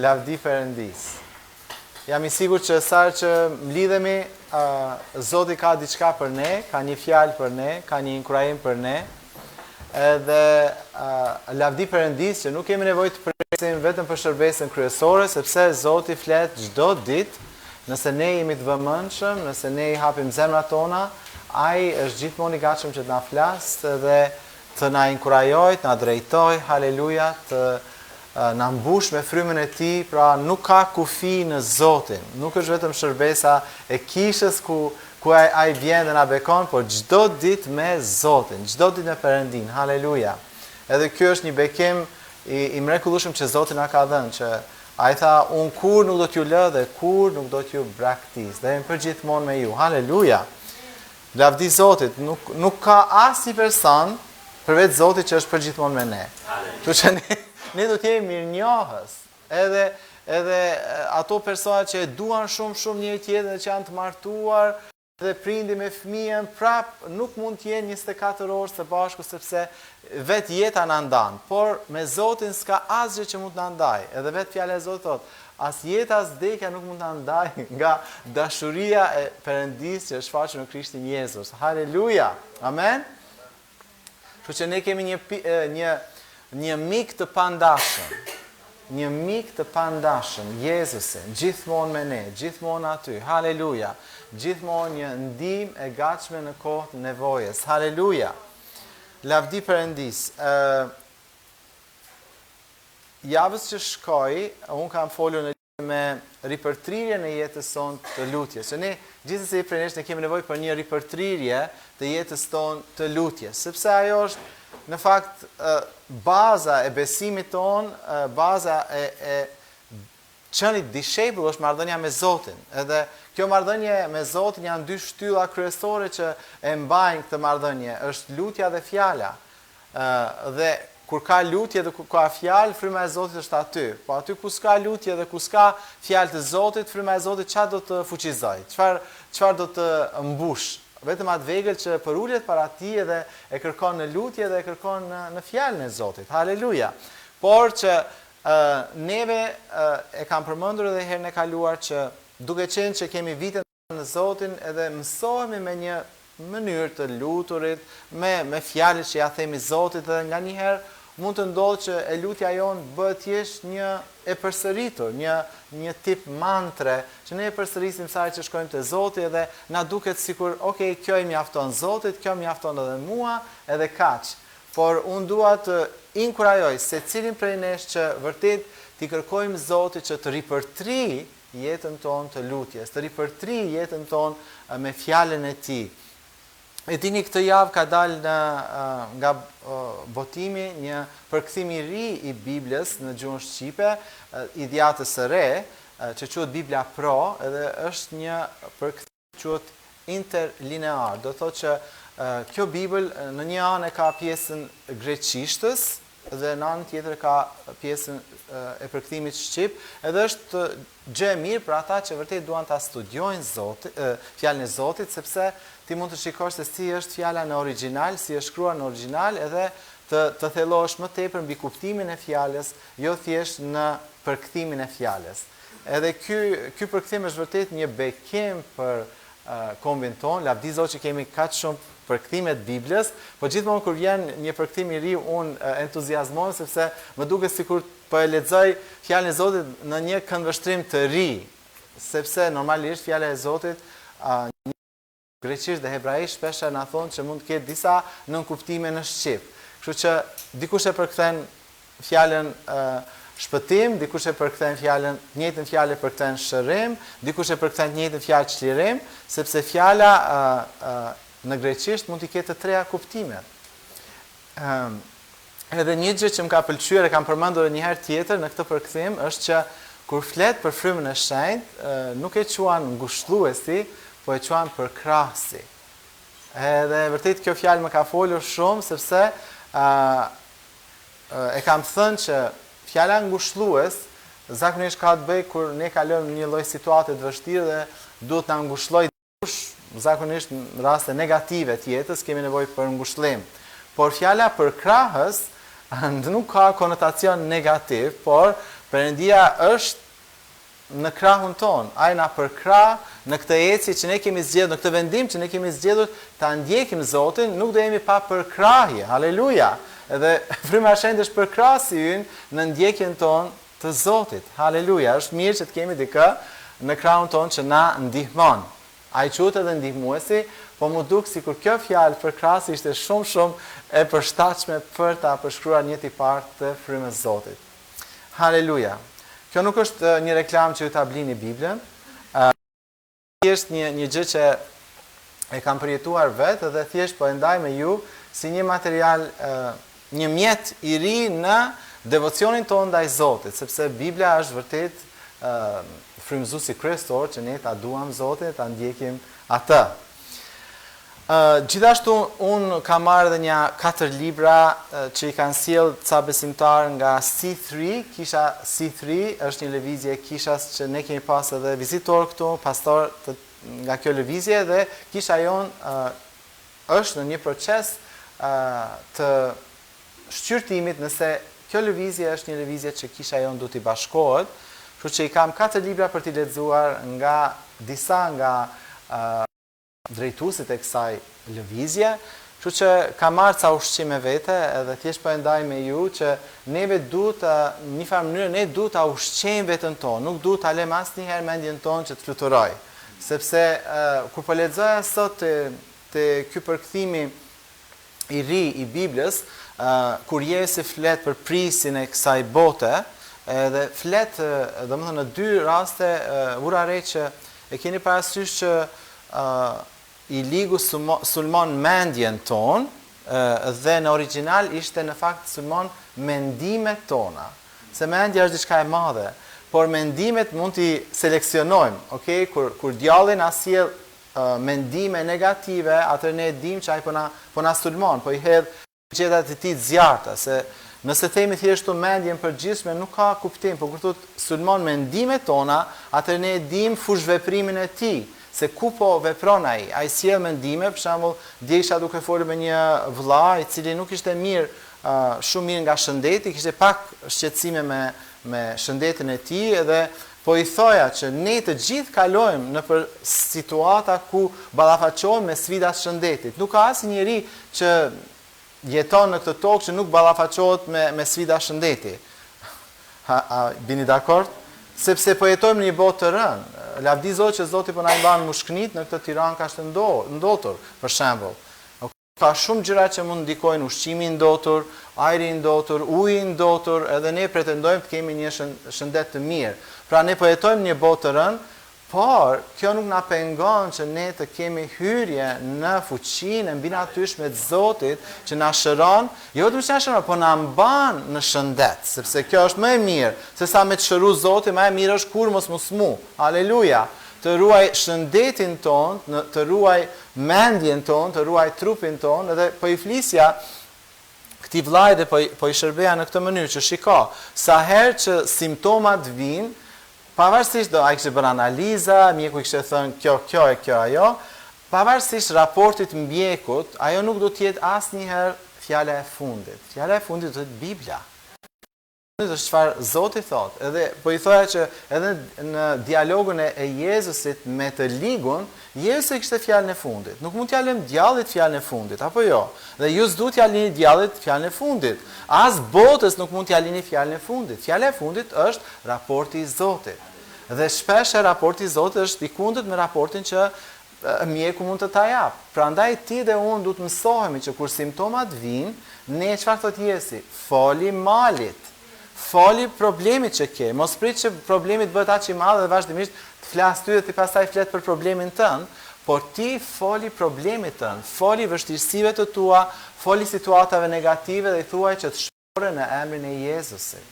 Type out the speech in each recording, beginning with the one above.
lavdi Perëndis. Jam I sigurt që sa që mlidhemi, Zoti ka diçka për ne, ka një fjalë për ne, ka një inkurajim për ne. Edhe lavdi Perëndis që nuk kemi nevojë të presim vetëm për shërbesën kryesore, sepse Zoti flet çdo ditë. Nëse ne jemi të vëmendshëm, nëse ne I hapim zemrat tona, ai është gjithmonë I gatshëm që të na flasë dhe të na inkurajojë, të na drejtojë, haleluja, të na mbush me frymën e Tij, pra nuk ka kufi në Zotin. Nuk është vetëm shërbesa e kishës ku ai vjen dhe na bekon, por çdo ditë me Zotin, çdo ditë me Perëndin. Haleluja. Edhe ky është një bekim I mrekullueshëm që Zoti na ka dhënë, që ai tha, unë kur nuk do t'ju lë dhe kur nuk do t'ju braktis, dhe jam përgjithmonë me ju. Haleluja. Lavdi Zotit, nuk ka asnjë person përveç Zotit që është përgjithmonë me ne. Kështu që ne do t'jemi mirënjohës. Edhe ato persona që e duan shumë njëri tjetrin dhe që janë të martuar dhe prindi me fëmijën, prap nuk mund të jenë 24 orë së bashku sepse vetë jeta na ndan, por me Zotin s'ka asgjë që mund të na ndajë. Edhe vetë fjala e Zotit thotë, as jeta as vdekja nuk mund ta ndajë nga dashuria e Perëndis që është shfaqur në Krishtin Jezus. Haleluja. Amen. Kështu që ne kemi një mik të pandashëm. Një mik të pandashëm, Jezusin, gjithmonë me ne, gjithmonë aty. Haleluja. Gjithmonë një ndihmë e gatshme në kohë të nevojës. Haleluja. Lavdi Perëndis. Javës që shkoi, unë kam folur me ripërtrirje në jetës tonë të lutjes. Që ne gjithsesi prej nesh ne kemi nevojë për një ripërtrirje të jetës tonë të lutjes, sepse ajo është në fakt baza e besimit ton, baza e qenit dishepull është marrëdhënia me Zotin. Edhe kjo marrëdhënie me Zotin janë dy shtylla kryesore që e mbajnë këtë marrëdhënie, është lutja dhe fjala. Dhe kur ka lutje dhe kur ka fjalë, fryma e Zotit është aty. Po aty ku s'ka lutje dhe ku s'ka fjalë të Zotit, fryma e Zotit çfarë do të fuqizojë? Çfarë do të mbush? Vetëm atë vegël që përullet para Tij dhe e kërkon në lutje dhe e kërkon në fjalën e Zotit. Haleluja. Por që neve e kam përmendur edhe herën e kaluar që duke qenë që kemi vite në Zotin edhe mësohemi me një mënyrë të luturit, me fjalët që ja themi Zotit, dhe nganjëherë mund të ndodhë që e lutja jonë bëhet thjesht një e përsëritur, një tip mantre, që ne e përsërisim sa që shkojmë te Zoti dhe na duket sikur, okay, kjo I mjafton Zotit, kjo mjafton edhe mua, edhe kaq. Por unë dua të inkurajoj secilin prej nesh që vërtet t'i kërkojmë Zotit që të ripërtri jetën tonë të lutjes, të ripërtri jetën tonë me fjalën e Tij. E dini këtë javë ka dalë nga botimi një përkthim I ri I Biblës në gjuhën shqipe, I dhjatës së re, që quhet Biblia Pro, edhe është një përkthim që quhet interlinear. Do thotë që kjo Bibël në një anë ka pjesën greqishtës dhe në anën tjetër ka pjesën e përkthimit shqip, edhe është gjë e mirë për ata që vërtet duan ta studiojnë fjalën e Zotit, sepse ti mund të shikosh se si është fjala në origjinal, si është shkruar në origjinal, edhe të thellohesh më tepër mbi kuptimin e fjalës, jo thjesht në përkthimin e fjalës. Edhe ky përkthim është vërtet një bekim për kombin ton, lavdi Zot që kemi kaq shumë përkthime të Biblës, po gjithmonë kur vjen një përkthim I ri, unë entuziazmoj sepse më duket sikur po e lexoj fjalën e Zotit në një këndvështrim të ri, sepse normalisht fjala e Zotit greqisht dhe hebraisht shpesh na thonë që mund të ketë disa nënkuptime në shqip. Kështu që dikush e përkthen fjalën shpëtim, dikush e përkthen njëjtën fjalë përkthen shërim, dikush e përkthen njëjtën fjalë çlirim, sepse fjala në greqisht mund të ketë të treja kuptime. Edhe një gjë që më ka pëlqyer e kam përmendur një herë tjetër në këtë përkthim është që kur flet për frymën e shenjtë, nuk e quan ngushëlluesi, po e quan përkrahësi. Edhe vërtet kjo fjalë më ka folur shumë sepse e kam thënë që fjala ngushëllues zakonisht ka të bëjë kur ne kalojmë në një lloj situate të vështirë dhe duhet na ngushëllojë dikush, zakonisht në raste negative të jetës kemi nevojë për ngushëllim. Por fjala përkrahës nuk ka konotacion negativ, por Perëndia është në krahun ton. Ai na përkrah në këtë ecje që ne kemi zgjedhur, në këtë vendim që ne kemi zgjedhur ta ndjekim Zotin, nuk do jemi pa përkrahje. Haleluja. Edhe Fryma e Shenjtë është përkrahësi ynë në ndjekjen tonë të Zotit. Haleluja. Është mirë që të kemi dikë në krahun ton që na ndihmon. Ai quhet edhe ndihmuesi, po mu duk sikur kjo fjalë përkrahësi ishte shumë e përshtatshme për ta përshkruar një tipar të frymës Zotit. Haleluja. Kjo nuk është një reklam që ju ta blini Biblën. Thjesht një gjë që e kam përjetuar vetë dhe thjesht po e ndaj me ju si një material, një mjet i ri në devocionin tonë ndaj Zotit, sepse Bibla është vërtet frymëzuesi kryesor që ne ta duam Zotin, ta ndjekim atë. Gjithashtu unë kam marrë edhe një 4 libra që i kanë sjell ca besimtar nga C3, kisha C3 është një lëvizje kishas që ne kemi pas edhe vizitor këtu, pastor nga kjo lëvizje dhe kisha jon është në një proces të shqyrtimit nëse kjo lëvizje është një lëvizje që kisha jon du t'i bashkohet, kështu që i kam 4 libra për t'i lexuar nga disa nga drejtuesit e kësaj lëvizje, kështu që kam marrë ca ushqime vete edhe thjesht po e ndaj me ju që neve duhet në një farë mënyrë ne duhet ta ushqejmë veten tonë, nuk duhet ta lëmë asnjëherë mendjen tonë që të fluturoj. Sepse kur po lexoja sot te ky përkthimi i ri i Biblës, kur Jezusi flet për prisin e kësaj bote, edhe flet domethënë në 2 raste ura re që e keni parasysh që i ligu sulmon mendjen ton dhe në original ishte në fakt sulmon mendimet tona. Se mendja është diçka e madhe, por mendimet mund t'i seleksionojmë, okay? Kur djalli na sjell mendime negative, atëherë ne e dimë që ai po na sulmon, po i hedh gjetat e tij zjarta, se nëse themi thjesht mendjen përgjithshme nuk ka kuptim, por kur thotë sulmon mendimet tona, atëherë ne e dimë fush veprimin e tij. Se ku po vepron ai sjell mendime, për shembull, dje isha duke folur me një vëlla i cili nuk ishte mirë, shumë mirë nga shëndeti, kishte pak shqetësime me shëndetin e tij dhe po i thoja që ne të gjithë kalojmë në për situata ku ballafaqohemi me sfidat shëndetit. Nuk ka asnjë njeri që jeton në këtë tokë që nuk ballafaqohet me sfida shëndeti. Bini dakord? Sepse po jetojmë në një botë të rënë. Lavdi Zotit që Zoti po na i mban mushkënit në këtë Tiranë ka të ndotur, për shembull. Ka shumë gjëra që mund ndikojnë, ushqimi i ndotur, ajri i ndotur, uji i ndotur, edhe ne pretendojmë të kemi një shëndet të mirë. Pra ne po jetojmë në një botë të rënë, por kjo nuk na pengon që ne të kemi hyrje në fuqinë mbi natyrshme të Zotit që na shëron, jo vetëm që na shëron, po na mban në shëndet, sepse kjo është më e mirë, se sa me të shëru Zotit, më e mirë është kur mos smu. Aleluja. Të ruaj shëndetin ton, të ruaj mendjen ton, të ruaj trupin ton, edhe po i flisja këtij vllai dhe po i shërbeja në këtë mënyrë që shiko, sa herë që simptomat vinë, pavarësisht do ai kishte bërë analiza, mjeku i kishte thënë kjo e kjo ajo, pavarësisht raportit mjekut, ajo nuk do të jetë asnjëherë fjala e fundit. Fjala e fundit do të jetë Bibla. Është çfarë Zoti thot. Edhe po i thoya që edhe në dialogun e Jezusit me të ligun, Jezusi kishte fjalën e fundit. Nuk mund t'ja lëm djallit fjalën e fundit, apo jo? Dhe ju s'duhet t'ja lini djallit fjalën e fundit. As botës nuk mund t'ja lini fjalën e fundit. Fjala e fundit është raporti i Zotit. Dhe shpesh raporti i Zotit është i kundërt me raportin që mjeku mund të ta jap. Prandaj ti dhe unë duhet mësohemi që kur simptomat vinë, ne çfarë thot Jezusi? Foli malit. Foli problemit që ke, mos prit që problemi të bëhet aq i madh dhe vazhdimisht të flas ty dhe ti pastaj flet për problemin tënd, por ti foli problemit tënd, foli vështirësive të tua, foli situatave negative dhe i thuaj që të shpore në emrin e Jezusit.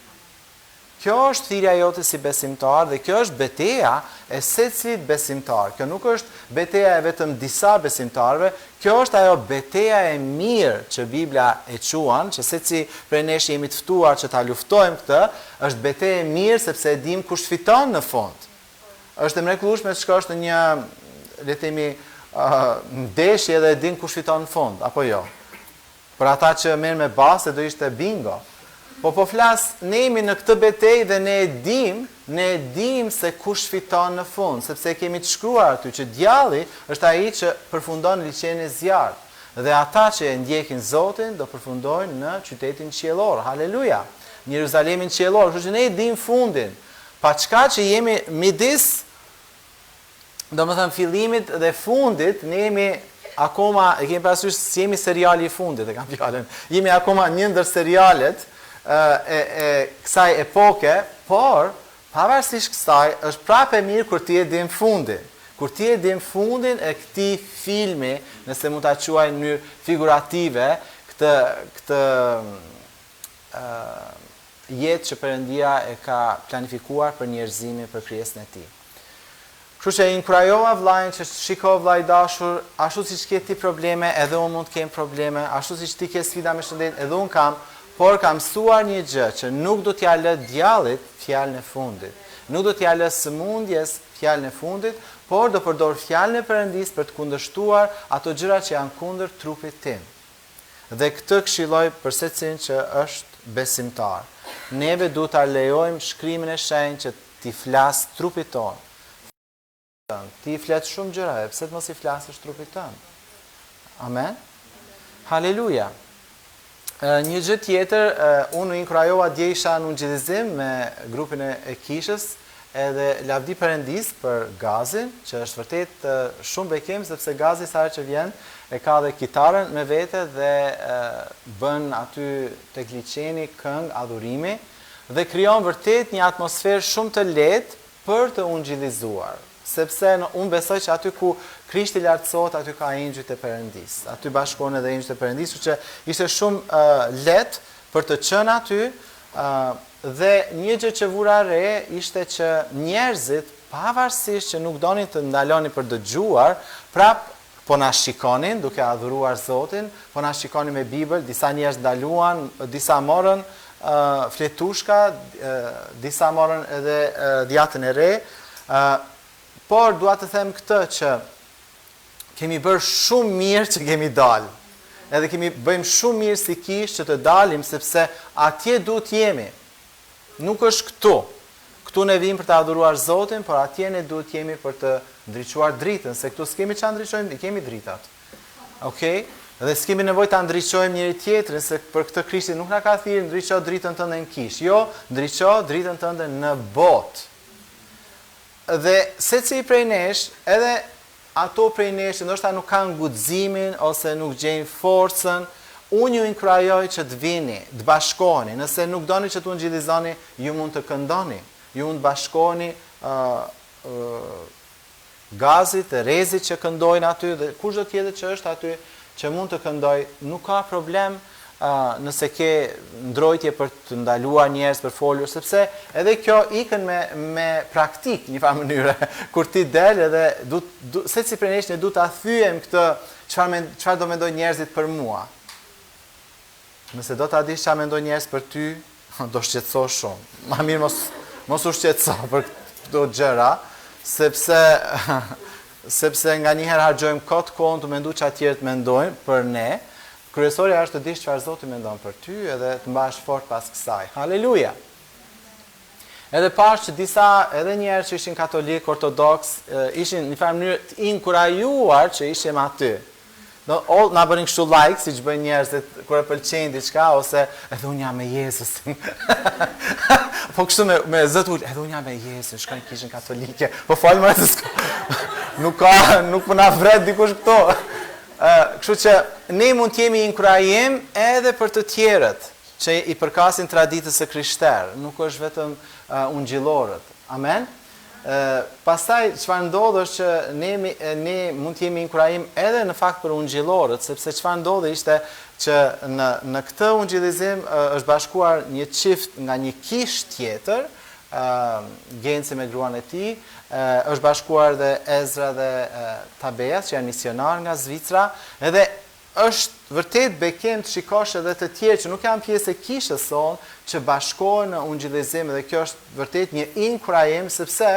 Kjo është thirrja jote si besimtar dhe kjo është betejë e secilit besimtar. Kjo nuk është betejë e vetëm disa besimtarëve, kjo është ajo betejë e mirë që Bibla e quan, që secili prej nesh jemi të ftuar që ta luftojmë këtë, është betejë e mirë sepse e dim kush fiton në fund. Është e mrekullueshme të shkosh në një, le të themi, ndeshje dhe e din kush fiton në fund, apo jo. Për ata që merr me basë do ishte bingo. Po flas, ne jemi në këtë betejë dhe ne e dim se kush fiton në fund, sepse kemi të shkruar aty që djalli është ai që përfundon liçenin e zjarrit. Dhe ata që e ndjekin Zotin do përfundojnë në qytetin qiellor. Haleluja. Në Jeruzalemin qiellor, kështu që ne e dim fundin. Pa çka që jemi midis, domethënë fillimit dhe fundit, ne jemi akoma, e kemi parasysh se jemi seriali i fundit, e kam fjalën. Jemi akoma një ndër serialet kësaj epoke, por pavarësisht kësaj është prapë mirë kur ti e dim fundin. Kur ti e dim fundin e këtij filmi, nëse mund ta quaj në mënyrë figurative, këtë jetë që Perëndia e ka planifikuar për njerëzimin, për krijesën e tij. Kështu që inkurajova vllajin që shiko vllai dashur, ashtu siç ke ti probleme, edhe unë mund të kem probleme, ashtu siç ti ke sfida me shëndet, edhe unë kam, por kam mësuar një gjë që nuk do t'ja lë djallit fjalën e fundit. Nuk do t'ja lë sëmundjes fjalën e fundit, por do përdor fjalën e Perëndis për të kundërshtuar ato gjëra që janë kundër trupit tim. Dhe këtë këshilloj për secilin që është besimtar. Neve duhet ta lejojmë shkrimin e shenjtë që t'i flas trupit tonë. Ti flet shumë gjëra, pse të mos i flasësh trupit tënd? Amen. Haleluja. Një gjë tjetër, unë inkurajova dje isha në ungjillizim me grupin e kishës, edhe lavdi Perëndis për Gazin, që është vërtet shumë bekim, sepse Gazi sa herë që vjen e ka dhe kitarën me vete dhe bën aty tek liçeni këngë adhurimi dhe krijon vërtet një atmosferë shumë të lehtë për të ungjillizuar. Sepse unë besoj që aty ku Krishti lartësohet, aty ka engjëjt e Perëndis. Aty bashkohen edhe engjëjt e Perëndis, që ishte shumë lehtë për të qenë aty. Dhe një gjë që vura re ishte që njerëzit, pavarësisht që nuk donin të ndalonin për dëgjuar, prap po na shikonin duke adhuruar Zotin, po na shikonin me Bibël, disa njerëz ndaluan, disa morën fletushka, disa morën edhe djatën e re. Por dua të them këtë që kemi bërë shumë mirë që kemi dalë. Edhe bëjmë shumë mirë si kishë që të dalim, sepse atje duhet jemi. Nuk është këtu. Këtu ne vim për të adhuruar Zotin, por atje ne duhet jemi për të ndriçuar dritën, se këtu s'kemi çfarë ndriçojmë, i kemi dritat. Okej? Dhe s'kemi nevojë ta ndriçojmë njëri tjetrin, se për këtë Krishti nuk na ka thirrur ndriço dritën tënde në kishë. Jo, ndriço dritën tënde në botë. Dhe secili prej nesh, edhe ato prej nesh që ndoshta nuk kanë guximin ose nuk gjejnë forcën, unë ju inkurajoj që të vini, të bashkoheni. Nëse nuk doni që të ungjillizoni, ju mund të këndoni. Ju mund të bashkoheni Gazit, Rezit që këndojnë aty dhe kushdo tjetër që është aty që mund të këndoj, nuk ka problem. Nëse ke ndrojtje për të ndaluar njerëz për folur, sepse edhe kjo ikën me praktik një farë mënyre, kur ti del edhe secili prej nesh ne duhet ta thyem këtë çfarë do mendojnë njerëzit për mua. Nëse do ta dish çfarë mendojnë njerëz për ty, do shqetësohesh shumë. Ma mirë mos u shqetëso për këto gjëra, sepse nganjëherë harxojmë kot kohën të menduar çfarë tjerët mendojnë për ne. Kryesorja është të dish çfarë Zoti mendon për ty edhe të mbash fort pas kësaj. Haleluja. Edhe pash që disa edhe njerëz që ishin katolik, ortodoks, ishin në farë mënyrë të inkurajuar që ishim aty. Na bënin kështu like, siç bëjnë njerëzit kur e pëlqejnë diçka ose edhe unë jam me Jezusin. Po kështu me zot ul, edhe unë jam me Jezusin, shkojnë kishën katolike. Po fal më se nuk po na vret dikush këto. Kështu që ne mund të jemi inkurajim edhe për të tjerët që i përkasin traditës së krishterë, nuk është vetëm ungjillorët. Amen. Pastaj çfarë ndodh është që ne mund të jemi inkurajim edhe në fakt për ungjillorët, sepse çfarë ndodhi ishte që në këtë ungjillizim është bashkuar një çift nga një kishë tjetër, Genci me gruan e tij, është bashkuar dhe Ezra dhe Tabeas, që janë misionar nga Zvicra, edhe është vërtet bekim të shikosh edhe të tjerë që nuk janë pjesë e kishës sonë, që bashkohen në ungjillizim, dhe kjo është vërtet një inkurajim, sepse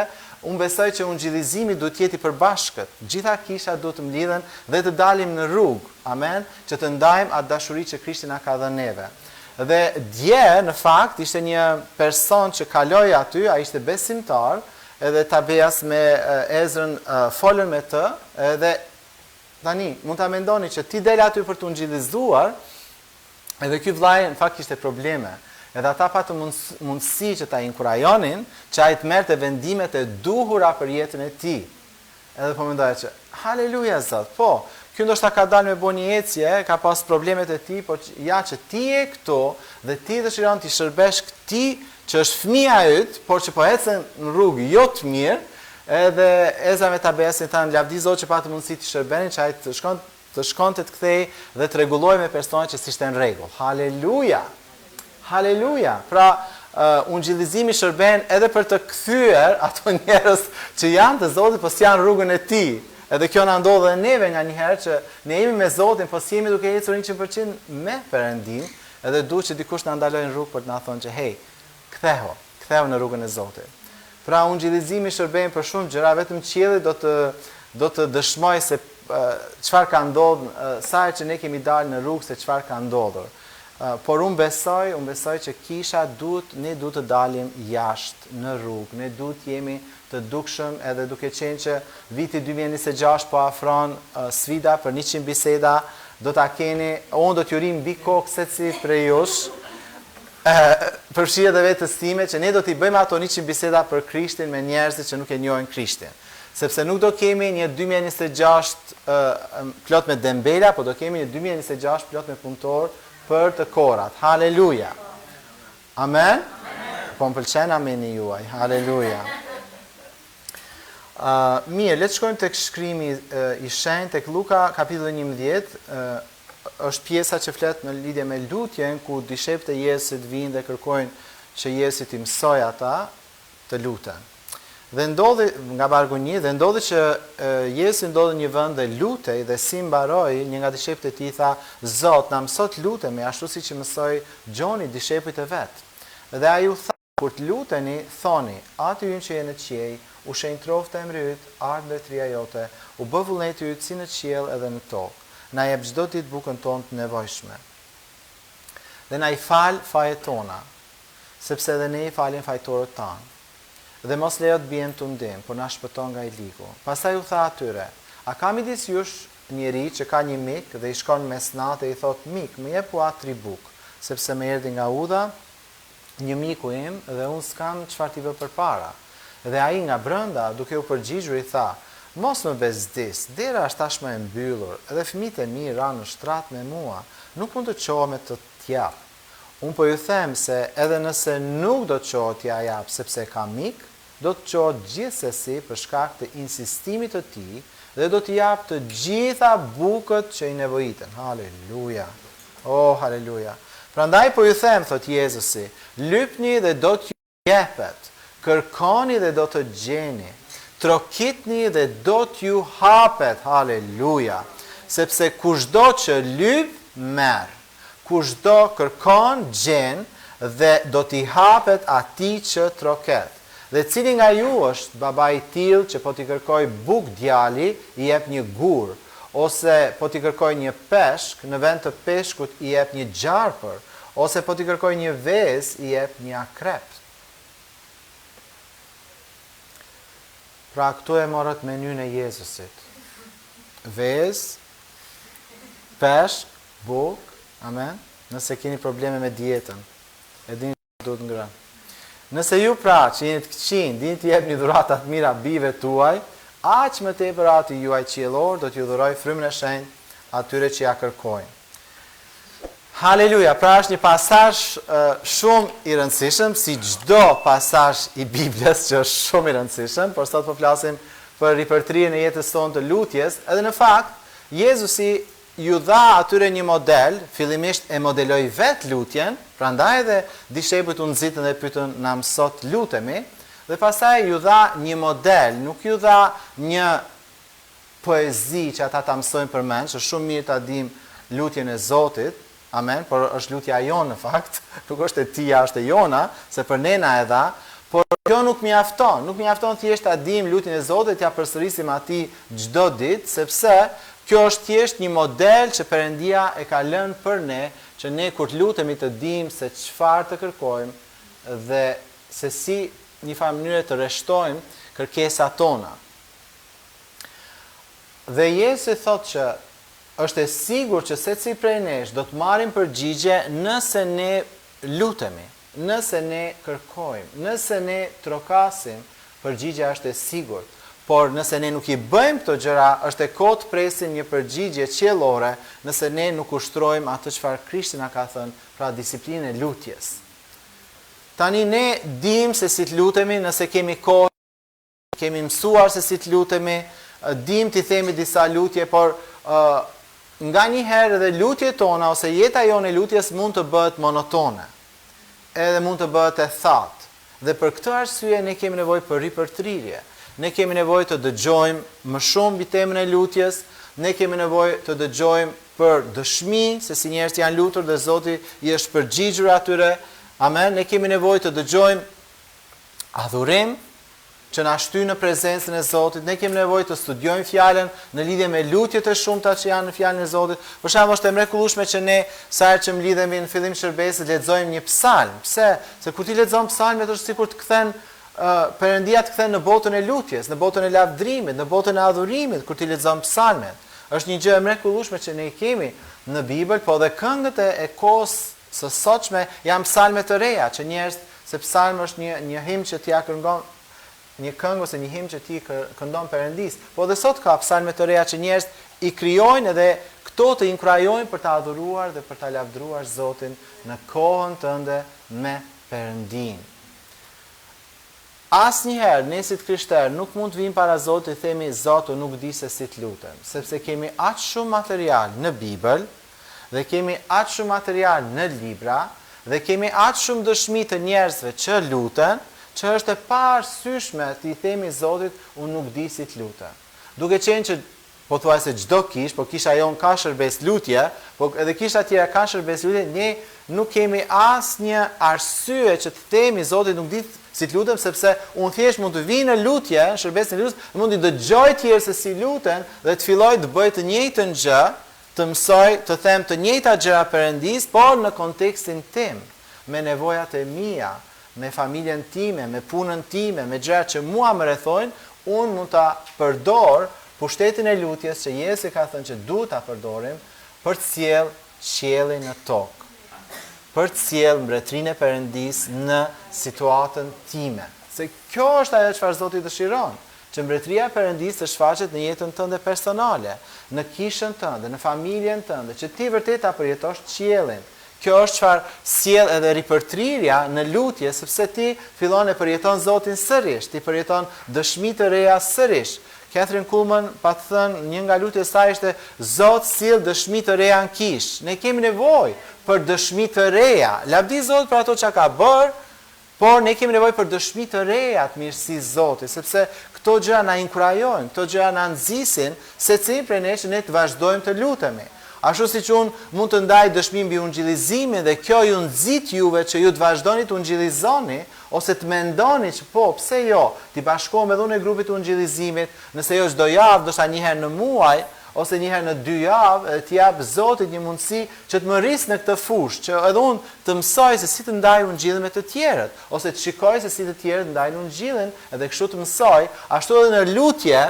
unë besoj që ungjillizimi duhet të jetë i përbashkët. Gjitha kisha duhet të mlidhen dhe të dalim në rrugë, amen, që të ndajmë atë dashuri që Krishti na ka dhënë neve. Dhe dje, në fakt, ishte një person që kaloi aty, a ishte besimtar, edhe Tabeas me Ezrën folën me të, edhe tani, mund ta mendoni që ti del aty për të ngjillizuar, edhe ky vllai në fakt kishte probleme. Edhe ata patën mundësi që ta inkurajonin, që ai të merrte vendimet e duhura për jetën e tij. Edhe po mendoja që, haleluja Zot, po, ky ndoshta ka dalë me bën një ecje, ka pas problemet e tij, por ja që ti je këtu dhe ti dëshiron të shërbesh këtij që është fëmia yt, por që po ecën në rrugë jo të mirë, edhe Ezra me Tabeasin thanë lavdi Zot që patë mundësi të shërbenin, që ai të shkonte të kthej dhe të rregullojë me personat që s'ishte në rregull. Haleluja. Haleluja. Pra, ungjillizimi shërben edhe për të kthyer ato njerëz që janë të Zotit, po s'janë rrugën e tij. Edhe kjo na ndodh edhe neve nganjëherë që ne jemi me Zotin, po s'jemi duke ecur 100% me Perëndin, edhe duhet që dikush na ndalojë në rrugë për të na thonë që hey, ktheu në rrugën e Zotit. Pra ungjillizimi shërben për shumë gjëra, vetëm qielli do të dëshmoj se çfarë ka ndodhur, sa që ne kemi dalë në rrugë se çfarë ka ndodhur. Por unë besoj që ne duhet të dalim jashtë në rrugë, ne duhet jemi të dukshëm edhe duke qenë që viti 2026 po afron sfida për 100 biseda, do ta keni, unë do t'ju rim mbi kokë secili prej jush, përfshirë edhe vetes time që ne do t'i bëjmë ato 100 biseda për Krishtin me njerëzit që nuk e njohin Krishtin. Sepse nuk do kemi një 2026 plot me dembela, po do kemi një 2026 plot me punëtor për të korat. Haleluja. Amen? Po më pëlqen ameni juaj. Haleluja. Mirë, le të shkojmë tek shkrimi i shenjtë tek Luka kapitulli 11, është pjesa që flet në lidhje me lutjen ku dishepët e Jezusit vinë dhe kërkojnë që Jezusi t'i mësojë ata të luten. Dhe ndodhi nga vargu 1, dhe ndodhi që Jezusi ndodhi në një vend dhe lutej dhe si mbaroi, një nga dishepët e tij tha: Zot, na mëso të lutemi ashtu siç i mësoi Gjoni dishepujt e vet. Dhe ai u tha: kur të luteni, thoni: Ati ynë që je në qiell, u shenjtroftë emri yt, ardh mbretëria jote, u bë vullneti yt si në qiell edhe në tokë. Na jep çdo ditë bukën tonë të nevojshme. Dhe na i fal fajet tona, sepse edhe ne i falim fajtorët tanë. Dhe mos lejo të bien të ndim, por na shpëton nga i ligu. Pastaj u tha atyre: A ka midis jush njeri që ka një mik dhe i shkon mes natë e i thot: Mik, më jep ua 3 bukë, sepse më erdhi nga udha një miku im dhe unë s'kam çfarë t'i vë përpara. Dhe ai nga brenda, duke u përgjigjur, i tha: Mos më bezdis, dera është tashmë e mbyllur, edhe fëmijët e mi ranë në shtrat me mua, nuk mund të çohem të t'jap. Unë po ju them se edhe nëse nuk do të çohet t'ja jap sepse ka mik, do të çohet gjithsesi për shkak të insistimit të tij dhe do t'i jap të gjitha bukët që i nevojiten. Haleluja. Oh, haleluja. Prandaj po ju them, thot Jezusi, lypni dhe do t'ju jepet, kërkoni dhe do të gjeni, trokitni dhe do t'ju hapet. Haleluja. Sepse kushdo që lyp, merr. Kushdo kërkon, gjen dhe do t'i hapet atij që troket. Dhe cili nga ju është baba i tillë që po t'i kërkoj bukë djali, i jep një gur, ose po t'i kërkoj një peshk, në vend të peshkut i jep një gjarpër, ose po t'i kërkoj një vezë, i jep një akrep. Pra këtu e morët menyn e Jezusit. Vezë, peshk, bukë, amen? Nëse keni probleme me dietën, e dini që duhet ngrënë. Nëse ju pra që jeni të këqin, dini të jepni dhuratat mira bijve tuaj, aq më tepër Ati juaj qiellor do t'ju dhuroj frymën e shenjtë atyre që ja kërkojnë. Haleluja, pra është një pasazh shumë i rëndësishëm, si çdo pasazh i Biblës që është shumë i rëndësishëm, por sot po flasim për ripërtrirjen e jetës tonë të lutjes, edhe në fakt Jezusi ju dha atyre një model, fillimisht e modeloi vetë lutjen, prandaj edhe dishepujt u nxitën dhe pyetën: na mëso të lutemi, dhe pastaj ju dha një model, nuk ju dha një poezi që ata ta mësojnë përmend, që shumë mirë ta dim lutjen e Zotit, amen, por është lutja jonë në fakt, nuk është e tia, është e jona, se për ne na e dha, por kjo nuk mjafton thjesht ta dim lutjen e Zotit, ja përsërisim atij çdo ditë, sepse kjo është thjesht një model që Perëndia e ka lënë për ne që ne kur të lutemi të dimë se çfarë të kërkojmë dhe se si një farë mënyre të rreshtojmë kërkesat tona. Dhe Jesu thotë që është e sigurt që secili prej nesh do të marrim përgjigje nëse ne lutemi, nëse ne kërkojmë, nëse ne trokasim, përgjigja është e sigurt. Por nëse ne nuk I bëjmë këto gjëra, është e kohë të presim një përgjigje qiellore nëse ne nuk ushtrojmë atë çfarë Krishti na ka thënë, pra disiplinën e lutjes. Tani ne dimë se si të lutemi nëse kemi kohë, kemi mësuar se si të lutemi, dimë t'i themi disa lutje, por nga një herë edhe lutjet tona ose jeta jonë e lutjes mund të bëhet monotone, edhe mund të bëhet e thatë. Dhe për këtë arsye ne kemi nevojë për ripërtrirje. Ne kemi nevojë të dëgjojmë më shumë mbi temën e lutjes, ne kemi nevojë të dëgjojmë për dëshmi se si njerëzit janë lutur dhe Zoti I është përgjigjur atyre. Amen. Ne kemi nevojë të dëgjojmë adhurim që na shty në prezencën e Zotit. Ne kemi nevojë të studiojmë fjalën në lidhje me lutjet e shumta që janë në fjalën e Zotit. Për shembull, është e mrekullueshme që ne sa herë që mlidhemi në fillim shërbesit lexojmë një psalm. Pse? Se kur ti lexon psalmet është sikur të kthen Perëndia të kthen në botën e lutjes, në botën e lavdrimit, në botën e adhurimit kur ti lexon psalmet. Është një gjë e mrekullueshme që ne kemi në Bibël, po dhe këngët e kohës së sotshme janë psalme të reja, që njerëz, se psalm është një himn që t'ia këngon, një këngë ose një himn që ti këndon Perëndis. Po dhe sot ka psalme të reja që njerëz I krijojnë edhe këto të inkurajojnë për ta adhuruar dhe për ta lavdruar Zotin në kohën tënde me Perëndin. Asnjëherë ne si krishterë nuk mund të vim para Zotit të themi Zoti nuk di se si të lutem, sepse kemi aq shumë material në Bibël dhe kemi aq shumë material në libra dhe kemi aq shumë dëshmi të njerëzve që luten, që është e paarsyeshme të I themi Zotit unë nuk di si të lutem. Duke qenë që po thuaj se çdo po kisha jon ka shërbes lutje, po edhe kisha tjera ka shërbes lutje, ne nuk kemi asnjë arsye që të themi Zotit nuk di si të lutem, sepse unë thjesht mund të vi në lutje, shërbesin e lutjes, mund të dëgjoj tjerë se si luten dhe të filloj të bëj të njëjtën gjë, të mësoj të them të njëjta gjëra Perëndis, por në kontekstin tim, me nevojat e mia, me familjen time, me punën time, me gjërat që mua më rrethojnë, unë mund ta përdor pushtetin e lutjes që Jesu ka thënë që duhet ta përdorim për të sjell qiellin në tokë, për të sjell mbretërinë e Perëndis në situatën time. Se kjo është ajo çfarë Zoti dëshiron, që mbretëria e Perëndis të shfaqet në jetën tënde personale, në kishën tënde, në familjen tënde, që ti vërtet ta përjetosh qiellin. Kjo është çfarë sjell edhe ripërtrirja në lutje, sepse ti fillon e përjeton Zotin sërish, ti përjeton dëshmi të reja sërish. Catherine Kuhlman pa të thënë, një nga lutjet e saj ishte Zot sill dëshmi të reja në kish. Ne kemi nevojë për dëshmi të reja. Lavdi Zot për ato që ka bërë, por ne kemi nevojë për dëshmi të reja të mirësisë Zotit, sepse këto gjëra na inkurajojnë, këto gjëra na nxisin secili prej nesh që ne të vazhdojmë të lutemi. Ashtu siç unë mund të ndaj dëshmi mbi ungjillizimin dhe kjo ju nxit juve që ju të vazhdoni të ungjillizoni ose të mendoni që po, pse jo, ti bashkohem edhe unë në grupit të ungjillizimit, nëse jo çdo javë, ndoshta një herë në muaj ose një herë në 2 javë, të jap Zotit një mundësi që të më rris në këtë fushë, që edhe unë të mësoj se si të ndaj ungjillin me të tjerët, ose të shikoj se si të tjerët ndajnë ungjillin, edhe kështu të mësoj, ashtu edhe në lutje.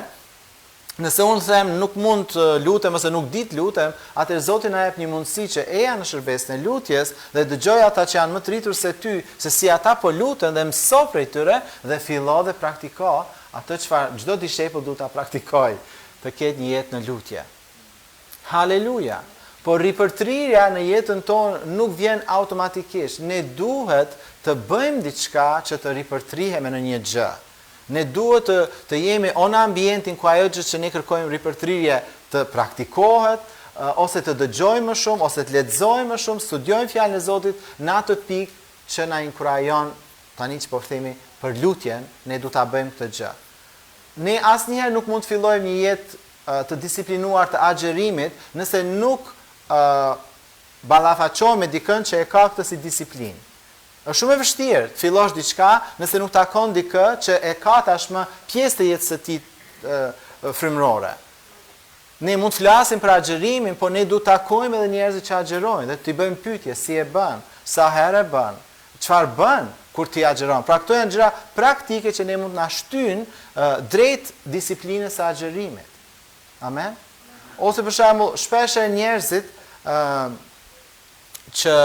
Nëse unë them nuk mund të lutem ose nuk di të lutem, atëherë Zoti na jep një mundësi që eja në shërbesën e lutjes dhe dëgjoj ata që janë më të rritur se ty, se si ata po luten dhe mëso prej tyre dhe fillo dhe praktiko atë çfarë çdo dishepull duhet ta praktikojë, të ketë një jetë në lutje. Haleluja. Por ripërtrirja në jetën tonë nuk vjen automatikisht. Ne duhet të bëjmë diçka që të ripërtrihemi në një gjë. Ne duhet të jemi në ambientin ku ajo gjë që ne kërkojmë ripërtrirje të praktikohet, ose të dëgjojmë më shumë, ose të lexojmë më shumë, studiojmë fjalën e Zotit në atë pikë që na inkurajon tani që po themi për lutjen, ne duhet ta bëjmë këtë gjë. Ne asnjëherë nuk mund të fillojmë një jetë të disiplinuar të agjerimit nëse nuk ballafaqohemi me dikën që e ka këtë si disiplinë. Është shumë e vështirë të fillosh diçka nëse nuk takon dikë që e ka tashmë pjesë të jetës së tij frymërore. Ne mund të flasim për agjërimin, po ne du takojmë edhe njerëzit që agjërojnë, dhe t'i bëjmë pyetje, si e bën, sa herë e bën, çfarë bën kur ti agjeron. Pra këto janë gjëra praktike që ne mund na shtyjnë drejt disiplinës së agjërimit. Amen. Ose për shembull, shpesh njerëzit që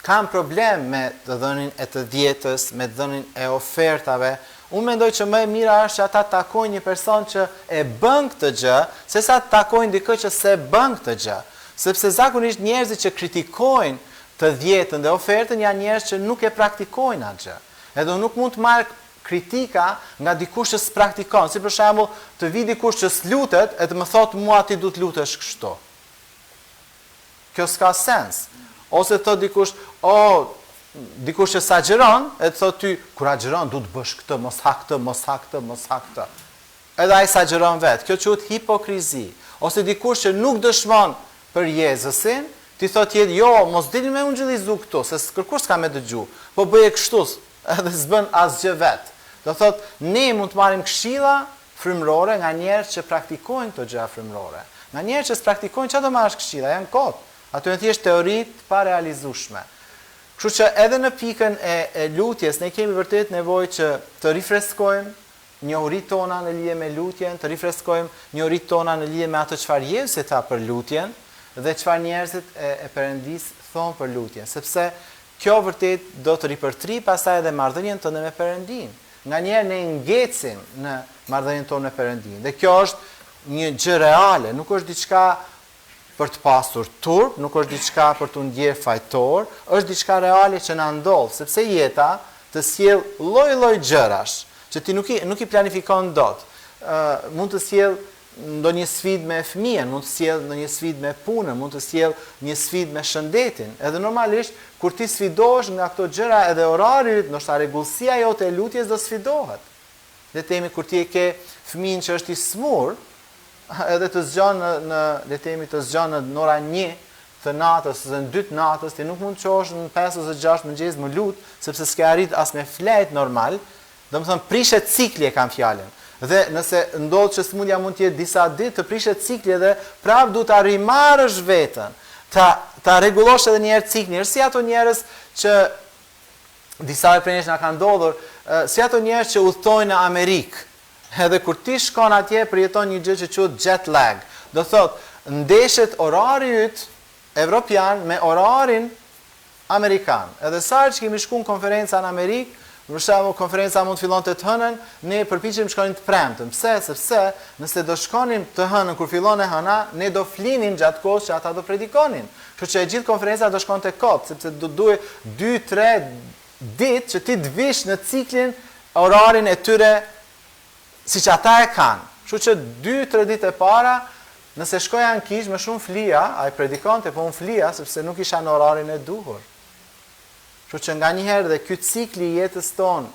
kanë problem me të dhënien e të dietës, me të dhënien e ofertave. Unë mendoj që më e mira është që ata takojnë një person që e bën këtë gjë, sesa të takojnë dikë që se bën këtë gjë. Sepse zakonisht njerëzit që kritikojnë të dietën dhe ofertën janë njerëz që nuk e praktikojnë atë gjë. Edhe nuk mund të marr kritika nga dikush që s'praktikon. Si për shembull, të vi dikush që s'lutet e të më thotë mua ti duhet lutesh kështu. Kjo s'ka sens. Ose të thot dikush, dikush që s'agjeron, e të thot ty, kur agjeron, du të bësh këtë, mos ha këtë, mos ha këtë, mos ha këtë. Edhe ai s'agjeron vetë. Kjo quhet hipokrizi. Ose dikush që nuk dëshmon për Jezusin, ti thot jetë, jo, mos dilni me unë gjillizu këtu, se kërkush s'ka me dëgju, po bëje kështu, edhe s'bën asgjë vetë. Do thot, ne mund të marrim këshilla frymërore nga njerëz që praktikojnë këto gjëra frymërore. Nga njerëz që s'praktikojnë, çfarë do marrësh këshilla? Janë kot. Ato janë thjesht teori të parealizueshme. Kështu që edhe në pikën e lutjes ne kemi vërtet nevojë që të rifreskojmë njohuritë tona në lidhje me lutjen, të rifreskojmë njohuritë tona në lidhje me atë çfarë Jezusi tha për lutjen dhe çfarë njerëzit e Perëndis thonë për lutjen, sepse kjo vërtet do të ripërtri pastaj edhe marrëdhënien tonë me Perëndin. Nganjëherë ne ngecim në marrëdhënien tonë me Perëndin. Dhe kjo është një gjë reale, nuk është diçka për të pasur turp, nuk është diçka për të ndjerë fajtor, është diçka reale që na ndodh, sepse jeta të sjell lloj-lloj gjërash që ti nuk i planifikon dot. Mund të sjell ndonjë sfidë me fëmijën, mund të sjell ndonjë sfidë me punën, mund të sjell një sfidë me shëndetin. Edhe normalisht kur ti sfidohesh nga këto gjëra edhe orari, ndoshta rregullsia jote e lutjes do sfidohet. Le të themi kur ti e ke fëmijën që është i smur, edhe të zgjon le të themi të zgjon në ora 1 të natës ose në 2 të natës, ti nuk mund të çosh në 5 ose 6 mëngjes më lut, sepse s'ke arrit as me flet normal. Domethënë prishet cikli e kam fjalën. Dhe nëse ndodh që smundja mund të jetë disa ditë, të prishet cikli dhe prap duhet ta rimarrësh veten. Ta rregullosh edhe një herë ciklin. Si ato njerëz që disa prej nesh na kanë ndodhur, si ato njerëz që udhtojnë në Amerikë. Edhe kur ti shkon atje përjeton një gjë që quhet jet lag. Do thot, ndeshet orari yt evropian me orarin amerikan. Edhe sa që kemi shkuar në konferenca në Amerikë, për shembull konferenca mund të fillonte të hënën, ne përpiqem shkonim të premtën. Pse? Sepse nëse do shkonim të hënën kur fillon e hëna, ne do flinim gjatë kohës që ata do predikonin. Kështu që e gjithë konferenca do shkonte kot, sepse do duhet 2-3 ditë që ti të vish në ciklin orarin e tyre siç ata e kanë. Kështu që 2-3 ditë e para, nëse shkoja në kishë më shumë flija, ai predikonte, po unë flija sepse nuk isha në orarin e duhur. Kështu që nganjëherë dhe ky cikli i jetës tonë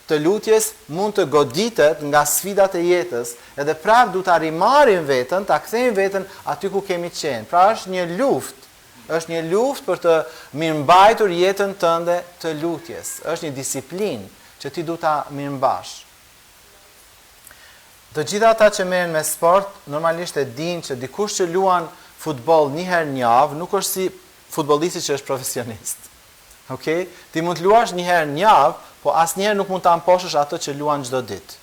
të lutjes mund të goditet nga sfidat e jetës, edhe prapë du ta rimarrim veten, ta kthejmë veten aty ku kemi qenë. Pra është një luftë për të mirëmbajtur jetën tënde të lutjes. Është një disiplinë që ti du ta mirëmbash. Të gjitha ata që merren me sport, normalisht e dinë që dikush që luan futboll një herë në javë nuk është si futbollisti që është profesionist. Okej? Ti mund të luash një herë në javë, po asnjëherë nuk mund ta amposhësh atë që luan çdo ditë.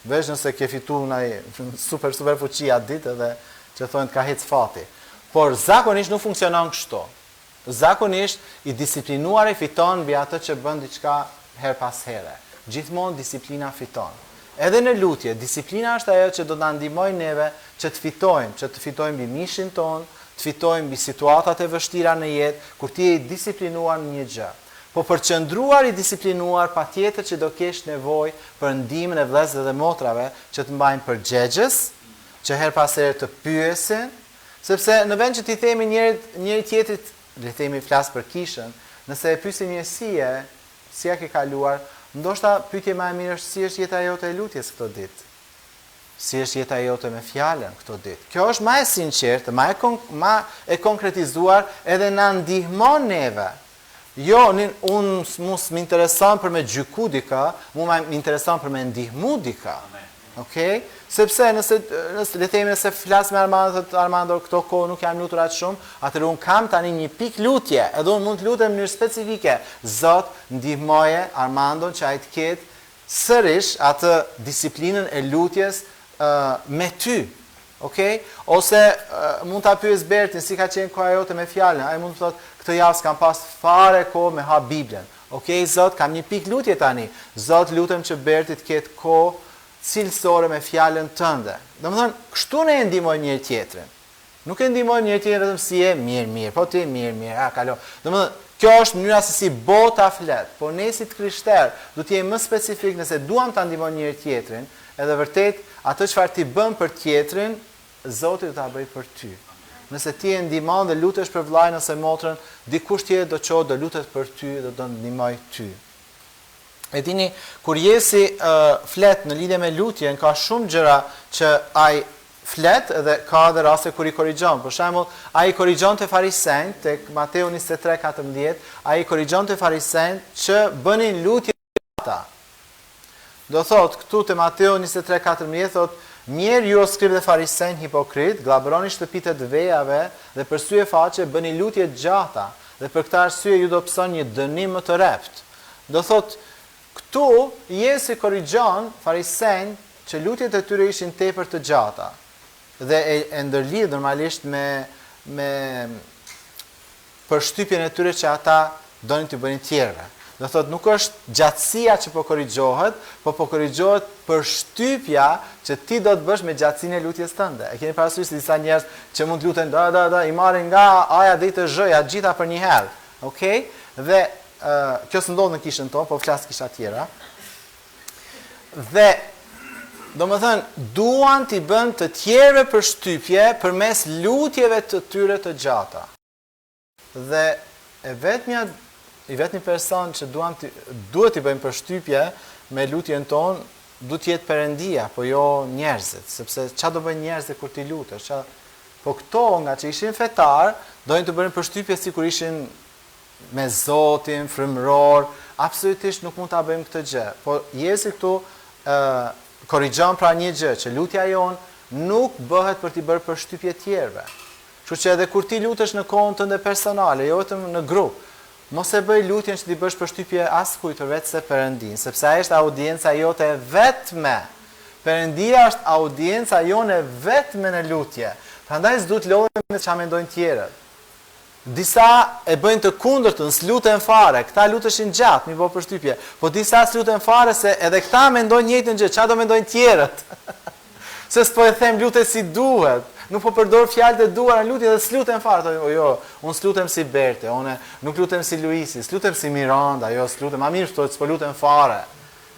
Veç nëse ke fituar një super fuqi atë ditë edhe që thonë të ka hec fati. Por zakonisht nuk funksionon kështu. Zakonisht i disiplinuar e fiton mbi atë që bën diçka her pas here. Gjithmonë disiplina fiton. Edhe në lutje, disiplina është ajo që do na ndihmojë neve që të fitojmë mbi mishin ton, të fitojmë mbi situatat e vështira në jetë, kur ti je i disiplinuar në një gjë. Po për qëndruar i disiplinuar, patjetër që do kesh nevojë për ndihmën e vëllezërve dhe motrave që të mbajnë përgjegjës, që her pas here të pyesin, sepse në vend që ti themi njëri tjetrit, le themi flas për kishën, nëse e pyesin një si ja ke kaluar, ndoshta pyetja më e mirë është si është jeta jote e lutjes këtë ditë. Si është jeta jote me fjalën këtë ditë. Kjo është më e sinqertë, më e konkretizuar edhe na ndihmon neve. Jo, unë mos më intereson për me gjyku dika, më intereson për me ndihmu dika. Okay? Sepse nëse le të themi nëse flas me Armando, thotë Armando këto kohë nuk jam lutur aq shumë, atëherë un kam tani një pikë lutje, edhe un mund të lutem në mënyrë specifike. Zot, ndihmoje Armandon që ai të ketë sërish atë disiplinën e lutjes me ty. Okay? Ose mund ta pyes Bertin si ka qenë koha jote me fjalën. Ai mund të thotë këtë javë s'kam pas fare kohë me ha Biblën. Okay, Zot, kam një pikë lutje tani. Zot, lutem që Berti të ketë kohë cilësore me fjalën tënde. Domethënë, kështu ne e ndihmojmë njëri tjetrin. Nuk e ndihmojmë njëri tjetrin vetëm si je mirë, po ti mirë, kalo. Domethënë, kjo është mënyra se si bota flet, por ne si të krishterë do të jemi më specifik nëse duam ta ndihmojmë njëri tjetrin, edhe vërtet atë çfarë ti bën për tjetrin, Zoti do ta bëj për ty. Nëse ti e ndihmon dhe lutesh për vllajën ose motrën, dikush tjetër do çojë do lutet për ty dhe do ndihmoj ty. E dini, kur Jesi flet në lidhje me lutjen, ka shumë gjëra që ai flet dhe ka edhe raste kur i korrigjon. Për shembull, ai korrigjonte farisenjt tek Mateu 23:14, ai korrigjonte farisenjt që bënin lutje ata. Do thot këtu te Mateu 23:14 thot: "Mirë ju o skribë dhe farisenj hipokrit, glabroni shtëpitë të vejave dhe për sy e faqe bëni lutje gjata, dhe për këtë arsye ju do psoni një dënim më të rept." Do thot këtu Jesi korrigjon farisenj që lutjet e tyre ishin tepër të gjata dhe e ndërlidh normalisht me përshtypjen e tyre që ata donin të bënin tjerëve. Do thot nuk është gjatësia që po korrigjohet, po korrigjohet përshtypja që ti do të bësh me gjatësinë e lutjes tënde. E keni parasysh se disa njerëz që mund të luten i marrin nga A deri te Z-ja gjitha për një herë. Okej? Dhe kjo s'ndodh në kishën tonë, po flas kisha tjera. Dhe domethënë duan t'i bën të tjerëve përshtypje përmes lutjeve të tyre të gjata. Dhe i vetmi person që duhet t'i bëjmë përshtypje me lutjen tonë, duhet jetë Perëndia, po jo njerëzit, sepse çfarë do bëjnë njerëzit kur ti lutesh? Po këto nga që ishin fetar, doin të bënin përshtypje sikur ishin me Zotin, frymëror, absolutisht nuk mund ta bëjmë këtë gjë. Po Jesi këtu korrigjon pra një gjë, që lutja jon nuk bëhet për t'i bërë përshtypje tjerëve. Kështu që edhe kur ti lutesh në kohën tënde personale, jo vetëm në grup, mos e bëj lutjen që t'i bësh përshtypje askujt vetë se Perëndin, sepse ai është audienca jote vetme. Perëndia është audienca jone vetme në lutje. Prandaj s'du të lodhem me çfarë mendojnë tjerët. Disa e bëjnë të kundërtën, s'luten fare, këta luteshin gjatë, mi bëj përshtypje, po disa s'luten fare se edhe këta mendojnë njëjtën gjë, çfarë do mendojnë tjerët? Se s'po e them lutet si duhet. Nuk po përdor fjalët e duara në lutje dhe s'luten fare. Jo, unë s'lutem si Berti, unë nuk lutem si Luisi, s'lutem si Miranda, jo s'lutem, ma mirë thotë s'po lutem fare.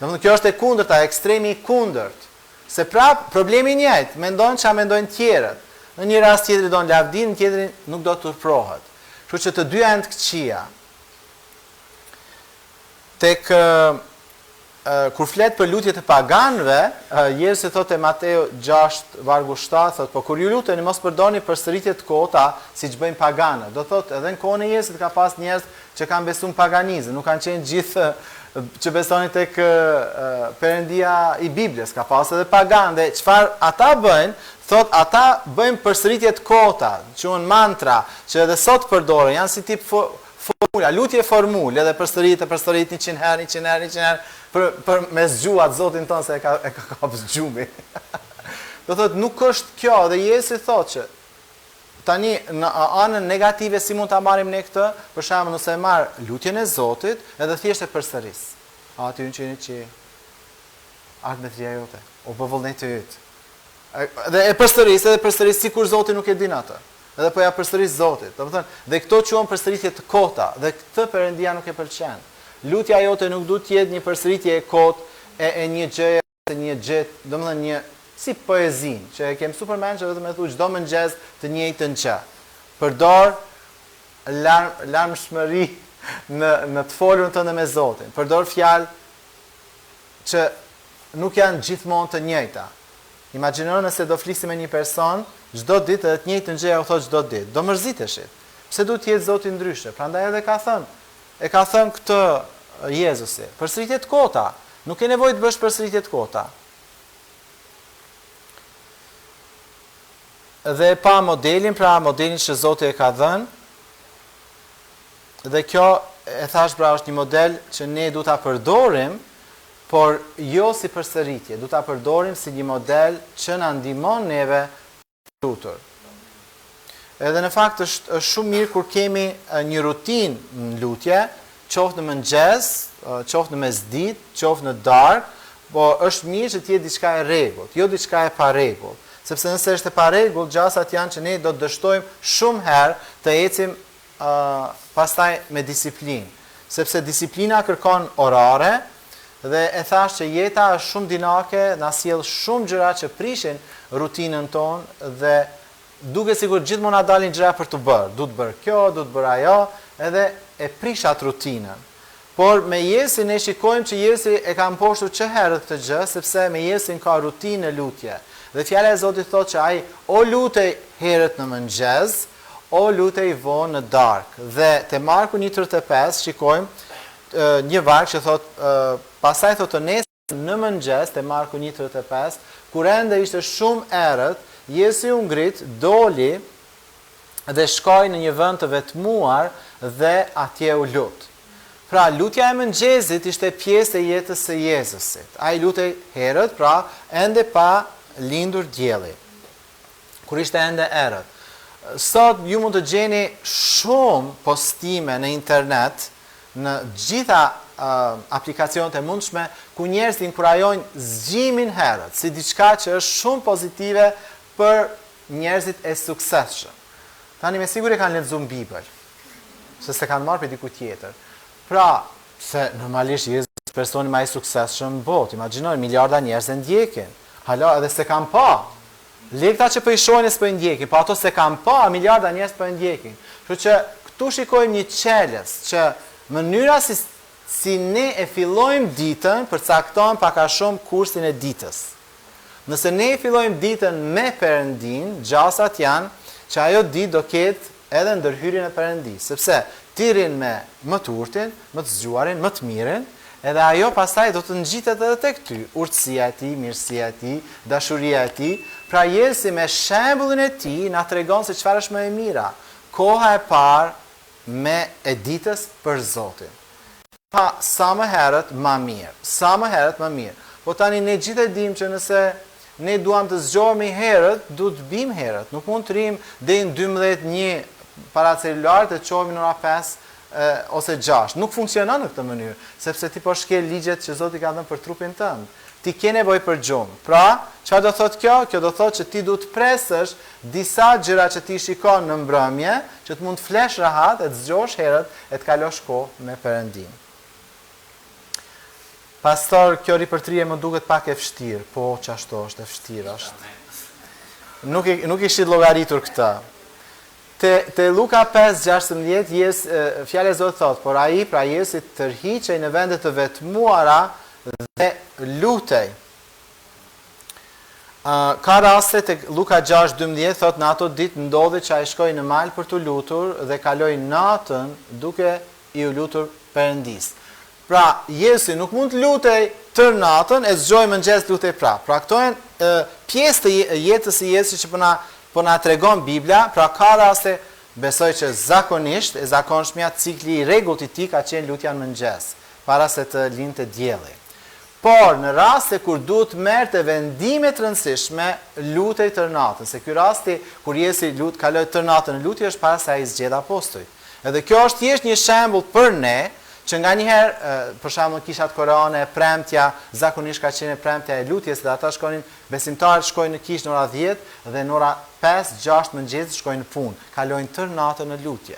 Domethënë kjo është e kundërta, ekstremi i kundërt. Se prap problemi i njëjtë, mendojnë çfarë mendojnë tjerët. Në një rast tjetri do në lavdin, në tjetrin nuk do të turprohet. Kështu që të dyja janë të këqija. Tek kur flet për lutjet e paganëve, Jezusi thotë te Mateu 6:7, thotë, po kur ju luteni mos përdorni përsëritje të kota siç bëjnë paganët. Do thotë edhe në kohën e Jezusit ka pas njerëz që kanë besuar në paganizëm, nuk kanë qenë gjithë që besonin tek Perëndia i Biblës, ka pas edhe paganë. Dhe çfarë ata bëjnë? Thot ata bëjnë përsëritje të kota, quhen mantra, që edhe sot përdoren, janë si tip formula, lutje formulë, edhe përsërit 100 herë, për me zgjuat Zotin tonë se e ka kapë zgjumi. Do thot nuk është kjo, dhe Jezusi thot që tani në anën negative si mund ta marrim ne këtë, për shembull nëse e marr lutjen e Zotit, edhe thjesht e përsëris. Aty unë që ardh me tria jote, o po vullnet të yt. Dhe e përsëris sikur Zoti nuk e din atë. Edhe po ja përsëris Zotit. Domethënë, dhe këto quhen përsëritje të kota, dhe këtë Perëndia nuk e pëlqen. Lutja jote nuk duhet të jetë një përsëritje e kotë e një gjëje ose një gjë, domethënë një si poezinë, që e kem superman që vetëm e thuaj çdo mëngjes të njëjtën gjë. Përdor larmshmëri në të folurën tënde me Zotin. Përdor fjalë që nuk janë gjithmonë të njëjta. Imagjino nëse do flisim me një person çdo ditë edhe të njëjtën gjë u thotë çdo ditë. Do mërziteshit. Pse duhet të jetë Zoti ndryshe? Prandaj edhe ka thënë këtë Jezusi, përsëritje të kota. Nuk ke nevojë të bësh përsëritje të kota. dhe pa modelin, pra modelin që Zoti e ka dhënë. Dhe kjo e thash pra është një model që ne du ta përdorim, por jo si përsëritje, du ta përdorim si një model që na ndihmon neve të lutur. Edhe në fakt është shumë mirë kur kemi një rutinë në lutje, qoftë në mëngjes, qoftë në mesditë, qoftë në darkë, po është mirë që të jetë diçka e rregullt, jo diçka e pa rregull. Sepse nëse është e pa rregull, gjasat janë që ne do të dështojmë shumë herë të ecim pastaj me disiplinë. Sepse disiplina kërkon orare dhe e thash që jeta është shumë dinake, na sjell shumë gjëra që prishin rutinën tonë dhe duke sigur gjithmonë na dalin gjëra për të bërë. Du të bërë kjo, du të bërë ajo, edhe e prish atë rutinën. Por me Jesin ne shikojmë që Jesi e ka mposhtur çë herët këtë gjë, sepse me Jesin ka rutinë lutje. Dhe fjala e Zotit thotë që ai o lutej herët në mëngjes, o lutej vonë në darkë. Dhe te Marku 1:35 shikojmë një varg që thotë pastaj thotë nesër në mëngjes te Marku 1:35, kur ende ishte shumë errët, Jesi u ngrit, doli dhe shkoi në një vend të vetmuar dhe atje u lut. Pra, lutja e mëngjesit ishte pjesë e jetës së Jezusit. Ai lutej herët, pra, ende pa lindur dielli. Kur ishte ende errët. Sot ju mund të gjeni shumë postime në internet, në gjitha aplikacionet e mundshme, ku njerëzit inkurajojnë zgjimin herët, si diçka që është shumë pozitive për njerëzit e suksesshëm. Tani me siguri kanë lexuar Bibël, se se kanë marrë për diku tjetër. Pra, se normalisht Jezusi është personi më i suksesshëm në botë. Imagjinoni, miliarda njerëz e ndjekin. Hala, edhe se kanë pa. Lekta që po i shohin s'po i ndjekin, po ato se kanë pa, miliarda njerëz po i ndjekin. Kështu që këtu shikojmë një çelës që mënyra si ne e fillojmë ditën përcakton pak a shumë kursin e ditës. Nëse ne e fillojmë ditën me Perëndin, gjasat janë që ajo ditë do ketë edhe ndërhyrjen e Perëndisë, sepse ti rrin me më të urtin, më të zgjuarin, më të mirin, edhe ajo pastaj do të ngjitet edhe tek ty, urtësia e tij, mirësia e tij, dashuria e tij. Pra Jesi me shembullin e tij na tregon se çfarë është më e mira. Koha e parë me e ditës për Zotin. Pa sa më herët më mirë, sa më herët më mirë. Po tani ne gjithë e dimë që nëse ne duam të zgjohemi herët, du të bim herët. Nuk mund të rrim deri në 12:01 para celularit të çohemi në ora 5 ose 6. Nuk funksionon në këtë mënyrë, sepse ti po shkel ligjet që Zoti ka dhënë për trupin tënd. Ti ke nevojë për gjumë. Pra, çfarë do thotë kjo? Kjo do thotë që ti duhet të presësh disa gjëra që ti shikon në mbrëmje, që të mund të flesh rahat, e të zgjohesh herët, e të kalosh kohë me Perëndin. Pastor, kjo ripërtrirje më duket pak e vështirë. Po, çashtu është e vështirë është. Nuk ishit llogaritur këtë. Te Luka 5:16 fjala e Zotit thotë, por ai pra Jesi tërhiqej në vende të vetmuara dhe lutej. Ka raste tek Luka 6:12 thotë në ato ditë ndodhi që ai shkoi në mal për të lutur dhe kaloi natën duke i u lutur Perëndis. Pra, Jesi nuk mund të lutej tërë natën, e zgjoi mëngjes lutej prapë. Pra, këto janë pjesë të jetës së Jesit që po na tregon Bibla. Pra, ka raste, besoj që zakonisht, e zakonshmja, cikli i rregullt i tij ka qenë lutja në mëngjes, para se të lindte dielli. Por, në raste kur duhet merrte vendime të rëndësishme, lutej tërë natën. Se ky rasti kur Jesi kaloi tërë natën në lutje është para se ai zgjedh apostujt. Edhe kjo është thjesht një shembull për ne, që nga njëherë, për shembull kishat korane, premtja, zakonisht ka qenë premtja e lutjes, dhe ata besimtarët shkojnë në kishë në ora 10 dhe në ora 5-6 mëngjesit shkojnë në punë, kalojnë tërë natën në lutje.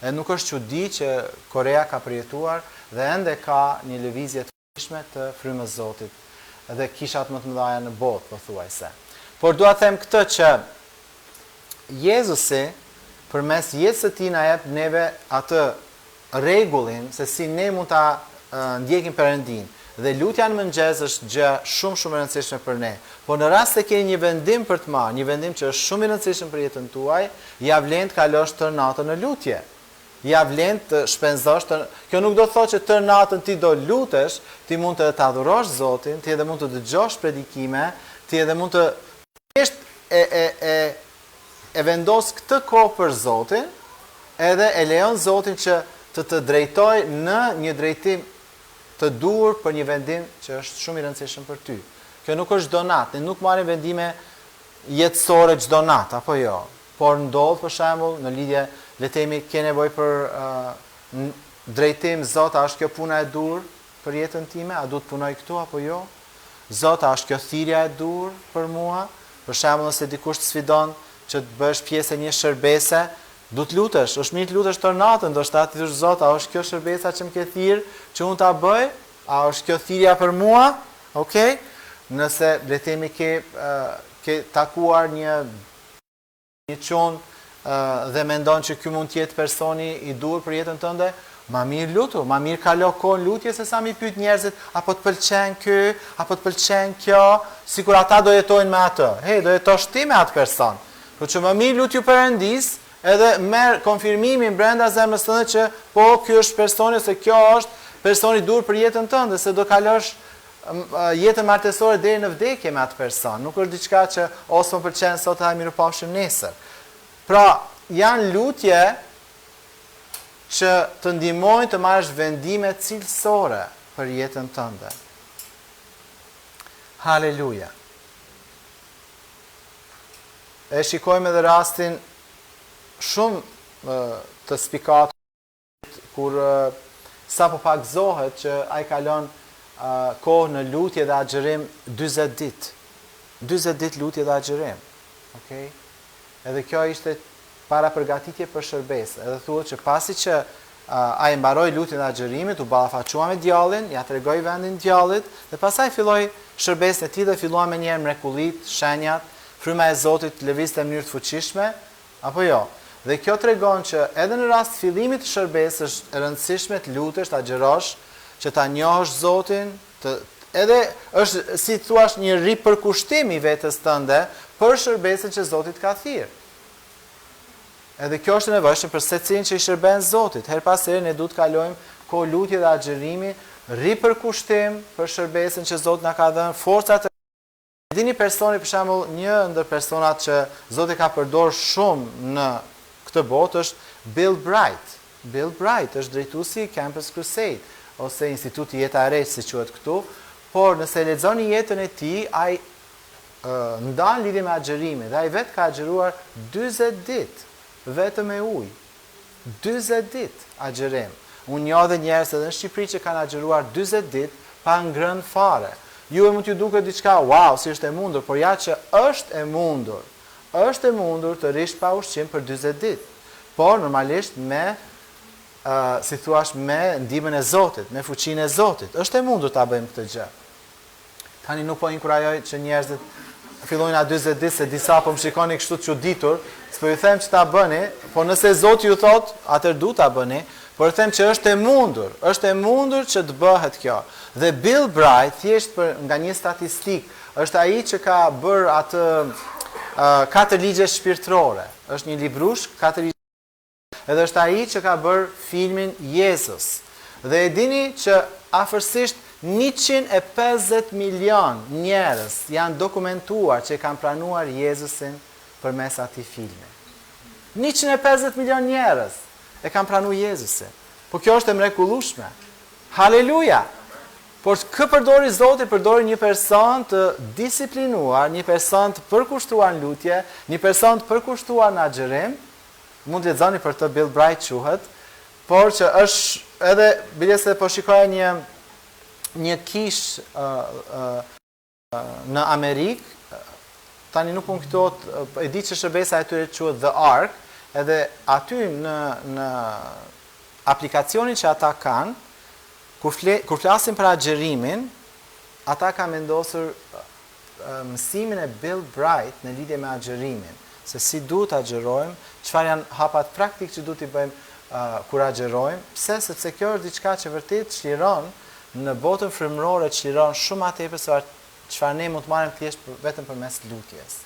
E nuk është çudi që Korea ka përjetuar dhe ende ka një lëvizje të fuqishme të frymës Zotit dhe kishat më të mëdha në botë, pothuajse. Por dua të them këtë që Jezusi përmes jetës së tij na jep neve atë rregullin se si ne mund ta ndjekim Perëndin. Dhe lutja në mëngjes është gjë shumë e rëndësishme për ne. Po në rast se ke një vendim për të marrë, një vendim që është shumë i rëndësishëm për jetën tuaj, ja vlen të kalosh tërë natën në lutje. Ja vlen të shpenzosh Kjo nuk do të thotë që tërë natën ti do lutesh, ti mund të adhurosh Zotin, ti edhe mund të dëgjosh predikime, ti edhe mund të e vendos këtë kohë për Zotin, edhe e lejon Zotin që të drejtoj në një drejtim të dur për një vendim që është shumë i rëndësishëm për ty. Kjo nuk është donat, ne nuk marrim vendime jetësore çdo natë, apo jo. Por ndodh për shembull në lidhje, le të themi, ke nevojë për drejtim, Zot, a është kjo puna e dur për jetën time? A duhet të punoj këtu apo jo? Zot, a është kjo thirrja e dur për mua? Për shembull, nëse dikush të sfidon që të bësh pjesë e një shërbese, du të lutesh, është mirë të lutesh tër natën, ndoshta ti thosh, Zot, a është kjo shërbesa që më ke thirr që unë ta bëj? A është kjo thirrja për mua? Okej? Nëse le të themi ke takuar një çon dhe mendon që ky mund të jetë personi i dur për jetën tënde, ma mirë lutu, ma mirë kalo kohën lutje se sa mi pyet njerëzit, apo të pëlqen ky, apo të pëlqen kjo, sikur ata do jetojnë me atë. Hey, do jetosh ti me atë person. Por që më mirë lutju Perëndis, edhe merr konfirmimin brenda zemrës tënde që po ky është personi ose kjo është personi dur për jetën tënde, se do kalosh jetën martesore deri në vdekje me atë person. Nuk është diçka që ose më pëlqen sot haj mirupafshim nesër. Pra, janë lutje që të ndihmojnë të marrësh vendime cilësore për jetën tënde. Haleluja. E shikojmë edhe rastin shumë të spikatur kur sapo pagzohet që ai kalon kohë në lutje dhe agjerim 40 ditë. 40 ditë lutje dhe agjerim. Okej? Edhe kjo ishte para përgatitje për shërbes. Edhe thuhet që pasi që ai mbaroi lutjen e agjërimit, u ballafaqua me djallin, ja tregoi vendin djallit dhe pastaj filloi shërbesën e tij dhe fillua me njëherë mrekullit, shenjat, fryma e Zotit lëvizte në mënyrë të fuqishme, apo jo. Dhe kjo tregon që edhe në rast fillimit të shërbesës është e rëndësishme të lutesh, të agjërosh, që ta njohësh Zotin, edhe është si thua një ripërkushtim i vetes tënde për shërbesën që Zoti të ka thirrë. Edhe kjo është e nevojshme për secilin që i shërben Zotit. Her pas here ne duhet të kalojmë kohë lutje dhe agjerimi, ripërkushtim për shërbesën që Zoti na ka dhënë, forcat. Dini personi, për shembull, një ndër personat që Zoti ka përdorur shumë në këtë botë është Bill Bright. Bill Bright është drejtuesi i Campus Crusade ose Instituti Jeta e Re, si quhet këtu, por nëse lexoni jetën e tij, ai ndan lidhje me agjerimin dhe ai vetë ka agjëruar 40 ditë vetëm me ujë. 40 ditë agjerim. Unë njoh edhe njerëz edhe në Shqipëri që kanë agjëruar 40 ditë pa ngrënë fare. Ju e mund t'ju duket diçka, wow, si është e mundur, por ja që është e mundur. Është e mundur të rish pa ushqim për 40 ditë. Por normalisht me si thuash, me ndihmën e Zotit, me fuqinë e Zotit. Është e mundur ta bëjmë këtë gjë. Tani nuk po inkurajoj që njerëzit fillojnë a 40 ditë, se disa po më shikoni kështu të çuditur, s'po ju them që ta bëni, po nëse Zoti ju thot, atëherë du ta bëni, por them që është e mundur që të bëhet kjo. Dhe Bill Bright, thjesht nga një statistik, është ai që ka bërë atë 4 ligje shpirtërore. Është një librush, 4 ligje. Edhe është ai që ka bërë filmin Jezus. Dhe e dini që afërsisht 150 milion njerëz janë dokumentuar që kanë pranuar Jezusin përmes atij filmi. 150 milion njerëz e kanë pranuar Jezusin. Po kjo është e mrekullueshme. Haleluja! Por kë përdori Zoti, përdori një person të disiplinuar, një person të përkushtuar në lutje, një person të përkushtuar në agjerim. Mund të lexoni për të Bill Bright quhet, por që është edhe bilese po shikoja një kish në Amerikë, tani nuk unë këtot, e di që shërbesa e tyre quhet The Ark, edhe aty në aplikacionin që ata kanë, kur flasin për agjerimin, ata ka vendosur mësimin e Bill Bright në lidhje me agjerimin, se si duhet agjerojmë, çfarë janë hapat praktik që duhet i bëjmë kur agjerojmë, sepse kjo është diçka që vërtet çliron në botën frymërore, çliron shumë më tepër se çfarë ne mund të marrim thjesht vetëm përmes lutjes.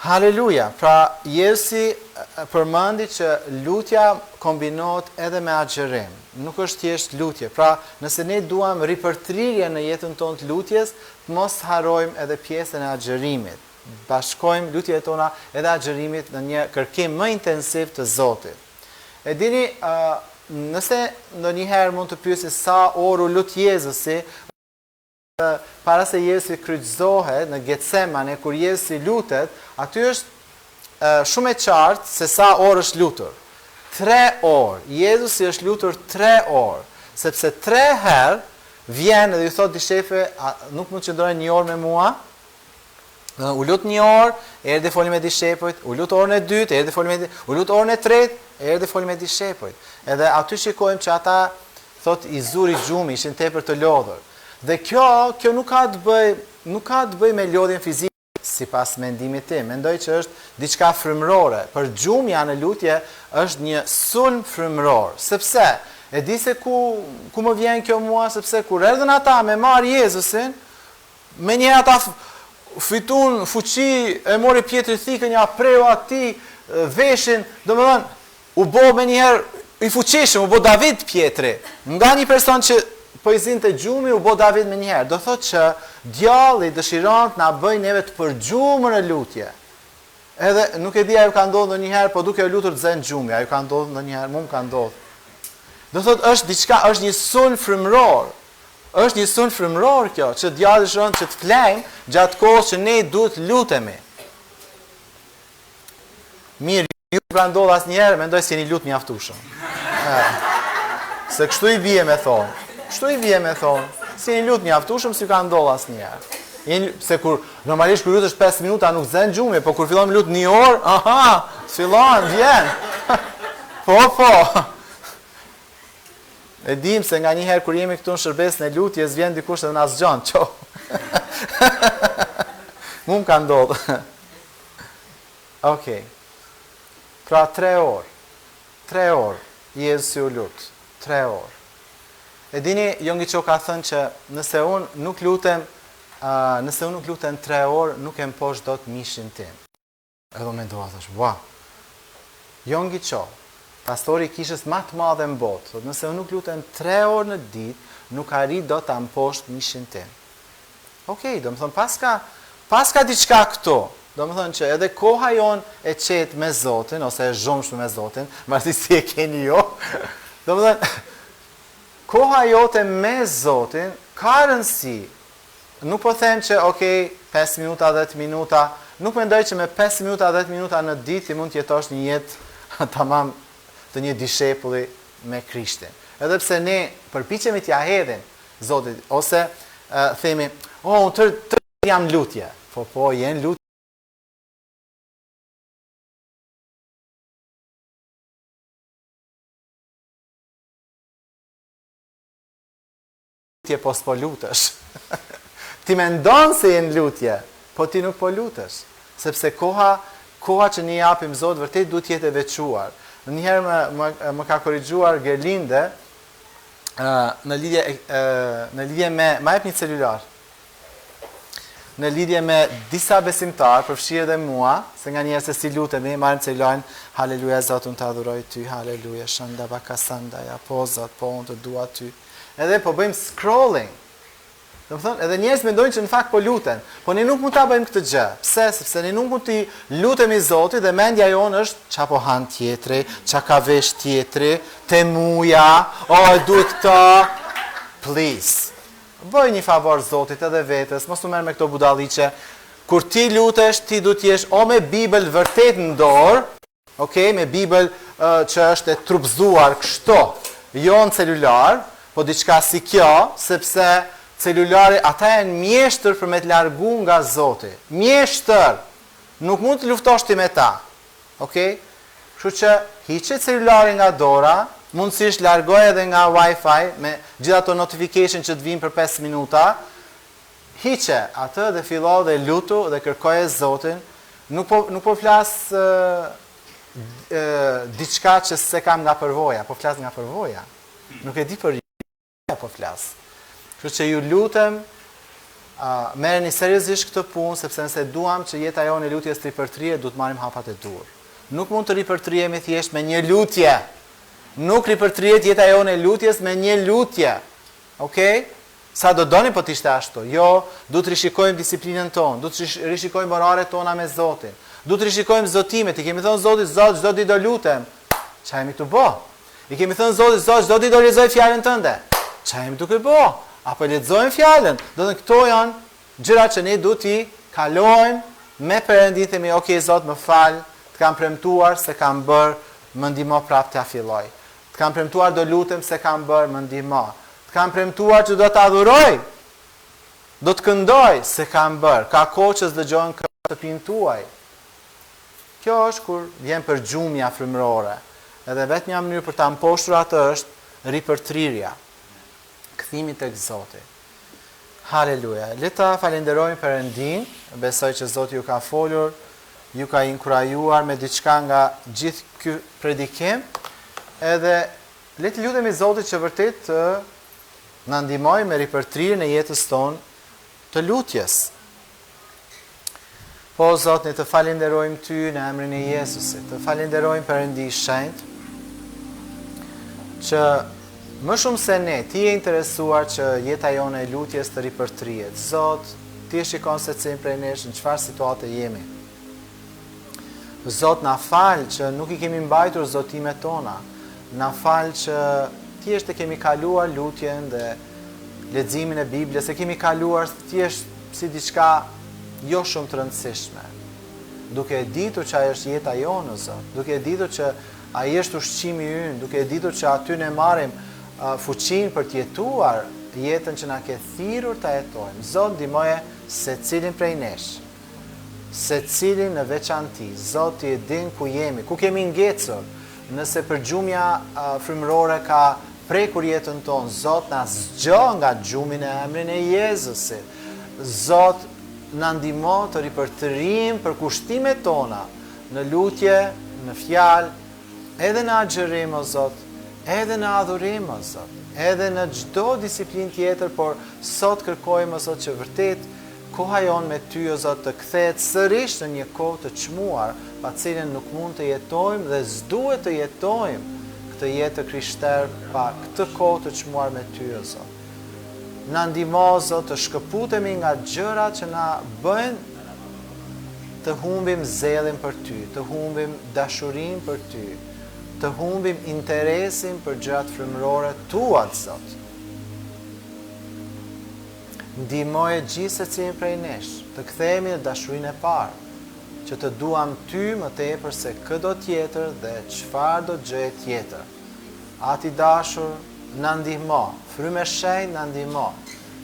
Haleluja! Pra, Jezusi përmendi që lutja kombinohet edhe me agjerim. Nuk është thjesht lutje. Pra, nëse ne duam ripërtrirje në jetën tonë të lutjes, të mos harrojmë edhe pjesën e agjerimit. bashkojmë lutjet tona edhe agjerimit në një kërkim më intensiv të Zotit. E dini, nëse ndonjëherë mund të pyesi sa orë u lut Jezusi, para se Jezusi kryqëzohet në Getsemane, kur Jezusi lutet, aty është shumë e qartë se sa orë është lutur. 3 orë. Jezusi është lutur 3 orë, sepse 3 herë vjen dhe ju thot dishefe, nuk mund të qëndrojnë 1 orë me mua. U lut 1 orë, erdhi foli me dishepujt, u lut orën e dytë, erdhi foli me u lut orën e tretë, erdhi foli me dishepujt. Edhe aty shikojmë që ata thot i zuri gjumi, ishin tepër të lodhur. Dhe kjo nuk ka të bëj me lodhjen fizike, sipas mendimit tim. Mendoj që është diçka frymërore. Për gjumja në lutje është një sulm frymëror. Sepse e di se ku më vjen kjo mua, sepse kur erdhën ata me marr Jezusin, menjëherë ata fitun fuqi, e mori Pietri thikën, ja preu ati veshin, domethënë u bë menjëherë i fuqishëm, u bë David Pietri. Nga një person që po i zinte gjumi, u bë David menjëherë. Do thotë që djalli dëshiron të na bëjë neve të përgjumur në lutje. Edhe nuk e di ajo ka ndodhur ndonjëherë, po duke u lutur të zën gjumi, ajo ka ndodhur ndonjëherë, mua më ka ndodhur. Do thotë është diçka, është një sulm frymëror. Është një sulm frymëror kjo, që djalli dëshiron që të flejmë gjatë kohës që ne duhet lutemi. Mirë, ju ka ndodhur asnjëherë, mendoj se jeni lut mjaftueshëm. Se kështu i bie me thonë. Kështu i bie me thonë. Si jeni lut mjaftueshëm, si ka ndodhur asnjëherë. Se kur normalisht kur lutesh 5 minuta nuk zën gjumi, po kur fillon lut 1 orë, aha, fillon, vjen. Po. E dim se nga njëherë kur jemi këtu në shërbes në lutjes, vjen dikush edhe na zgjon, qo. Mu më ka ndodhë. Okej. Pra 3 orë. 3 orë. Jezusi u lut. 3 orë. E dini, Jongi Cho ka thënë që nëse unë nuk lutem 3 orë, nuk e mposh do të mishin tim. Edhe me ndoha thash, wow. Jongi Cho, pastori kishës më të madhe në botë, nëse unë nuk lutem 3 orë në ditë, nuk arrit do ta mposht mishin tim. Okej, do më thonë, paska diçka këto, do më thonë që edhe koha jonë e qetë me Zotin, ose e zhomshme me Zotin, marti si e keni jo, do më thonë, koha jote me Zotin ka rëndësi. Nuk po them që, okej, 5 minuta, 10 minuta, nuk mendoj që me 5 minuta, 10 minuta në ditë ti mund të jetosh një jetë tamam të një dishepulli me Krishtin. Edhe pse ne përpiqemi t'ja hedhim Zotit, ose themi, unë tërë jam lutje. Po, jenë lutje. Po s'po lutesh. Ti mendon se jenë lutje, po ti nuk po lutesh. Sepse koha që ne japim Zot vërtet duhet jetë e veçuar. Njëherë më ka korrigjuar Gerlinde në lidhje me, ma jep një celular. Në lidhje me disa besimtar, përfshirë dhe mua, se nga njerë se si lutemi, marrim celularin, haleluja Zot, unë të adhuroj ty, haleluja, shanda baka sandaja, po Zot, po unë të dua ty. Edhe po bëjmë scrolling. Do të thonë, edhe njerëz mendojnë që në fakt po luten, po ne nuk mund ta bëjmë këtë gjë. Pse? Sepse ne nuk mund të lutemi Zotit dhe mendja jonë është ç'a po han tjetri, ç'a ka vesh tjetri, te muja, duhet këta. Please. Bëj një favor Zotit edhe vetes, mos u merr me këto budalliqe. Kur ti lutesh, ti duhet të jesh o me Bibël vërtet në dorë, okay, me Bibël që është e trupzuar kështu, jo në celular, po diçka si kjo, sepse celulari, ata janë mjeshtër për me të largu nga Zoti. Mjeshtër. Nuk mund të luftosh ti me ta. Okej? Kështu që hiqe celulari nga dora, mundësisht largoj edhe nga Wi-Fi, me gjitha ato notification që të vinë për 5 minuta, hiqe atë dhe fillo dhe lutu dhe kërkoje Zotin. Nuk po flas diçka që se kam nga përvoja, po flas nga përvoja. Nuk e di për ju, po flas. Kështu që ju lutem, merreni seriozisht këtë punë, sepse nëse duam që jeta jonë e lutjes të ripërtrihet, duhet marrim hapat e dur. Nuk mund të ripërtrihemi thjesht me një lutje. Nuk ripërtrihet jeta jonë e lutjes me një lutje. Okej? Sa do doni po t'ishte ashtu? Jo, du të rishikojmë disiplinën tonë, du të rishikojmë oraret tona me Zotin, du të rishikojmë zotimet, i kemi thënë Zotit, Zot, çdo ditë do lutem. Ç'a jemi tu bë? I kemi thënë Zotit, Zot, çdo ditë do lexoj fjalën tënde. Ç'a jemi duke bë? Apo lexojmë fjalën? Do të thënë këto janë gjërat që ne duhet t'i kalojmë me Perëndin, themi, "Ok, Zot, më fal, të kam premtuar se kam bër, më ndihmo prapë t'ia filloj. Të kam premtuar do lutem se kam bër, më ndihmo. Kam premtuar që do të adhuroj, do të këndoj, se kam bërë, ka kohë që s'dëgjojnë këngë të pintuaj." Kjo është kur vjen për gjumja frymërore. Edhe vetëm një mënyrë për ta mposhtur atë është ripërtrirja, kthimi tek Zoti. Haleluja. Le ta falenderojmë Perëndin, besoj që Zoti ju ka folur, ju ka inkurajuar me diçka nga gjithë ky predikim, edhe le të lutemi Zotit që vërtet të na ndihmoj me ripërtrirjen e jetës tonë të lutjes. Po, Zot, ne të falenderojmë Ty në emrin e Jezusit, të falenderojmë Perëndi i Shenjtë, që më shumë se ne, Ti je interesuar që jeta jone e lutjes të ripërtrihet. Zot, Ti e shikon secilin prej nesh në çfarë situate jemi. Zot, na fal që nuk i kemi mbajtur zotimet tona, na fal që thjesht e kemi kaluar lutjen dhe leximin e Biblës, e kemi kaluar thjesht si diçka jo shumë të rëndësishme. Duke e ditur që ajo është jeta jonë, Zot, duke e ditur që ai është ushqimi ynë, duke e ditur që aty ne marrim fuqinë për të jetuar jetën që na ke thirrur ta jetojmë. Zot, ndihmoje secilin prej nesh, secilin në veçanti. Zot, Ti e din ku jemi, ku kemi ngecur. Nëse përgjumja frymërore ka prekur jetën tonë, Zot, na zgjo nga gjumi në emrin e Jezusit. Zot, na ndihmo të ripërtërim për kushtimet tona në lutje, në fjalë, edhe në agjerim, o Zot, edhe në adhurim, o Zot, edhe në çdo disiplinë tjetër, por sot kërkojmë, o Zot, që vërtet koha jonë me Ty, o Zot, të kthehet sërish në një kohë të çmuar, pa cilën nuk mund të jetojmë dhe s'duhet të jetojmë këtë jetë të krishterë pa këtë kohë të çmuar me Ty, o Zot. Na ndihmo, Zot, të shkëputemi nga gjërat që na bëjnë të humbim zellin për Ty, të humbim dashurinë për Ty, të humbim interesin për gjërat frymërore Tuat, Zot. Ndihmoje gjithë secilin prej nesh të kthehemi në dashurinë e parë, që të duam Ty më tepër se çdo tjetër dhe çfarë do gjë tjetër. Ati dashur, na ndihmo, frymë e shenjtë na ndihmo.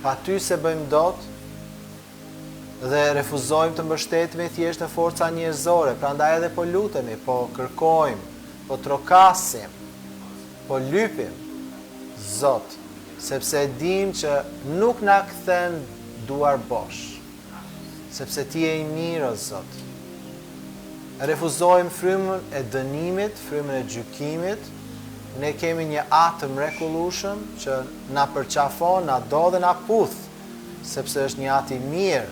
Pa Ty se bëjmë dot dhe refuzojmë të mbështetemi thjesht në forca njerëzore, prandaj edhe po lutemi, po kërkojmë, po trokasim, po lypim, Zot, sepse dim që nuk na kthen duar bosh, sepse Ti je I mirë, o Zot. Refuzojmë frymën e dënimit, frymën e gjykimit. Ne kemi një atë të mrekullueshëm që na përqafon, na do dhe na puth, sepse është një atë I mirë,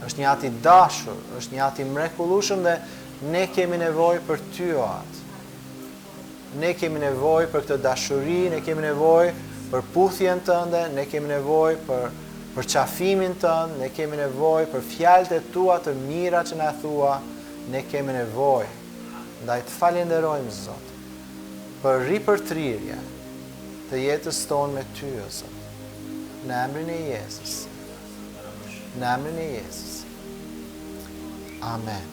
është një atë I dashur, është një atë I mrekullueshëm dhe ne kemi nevojë për Ty, o Atë. Ne kemi nevojë për këtë dashuri, ne kemi nevojë për puthjen Tënde, ne kemi nevojë për qafimin Tënd, ne kemi nevojë për fjalët e Tua të mira që na thua, ne kemi nevojë. Ndaj të falenderojmë, Zot, për ripërtrirje të jetës tonë me Ty, o Zot. Në emrin e Jezus. Në emrin e Jezus. Amen.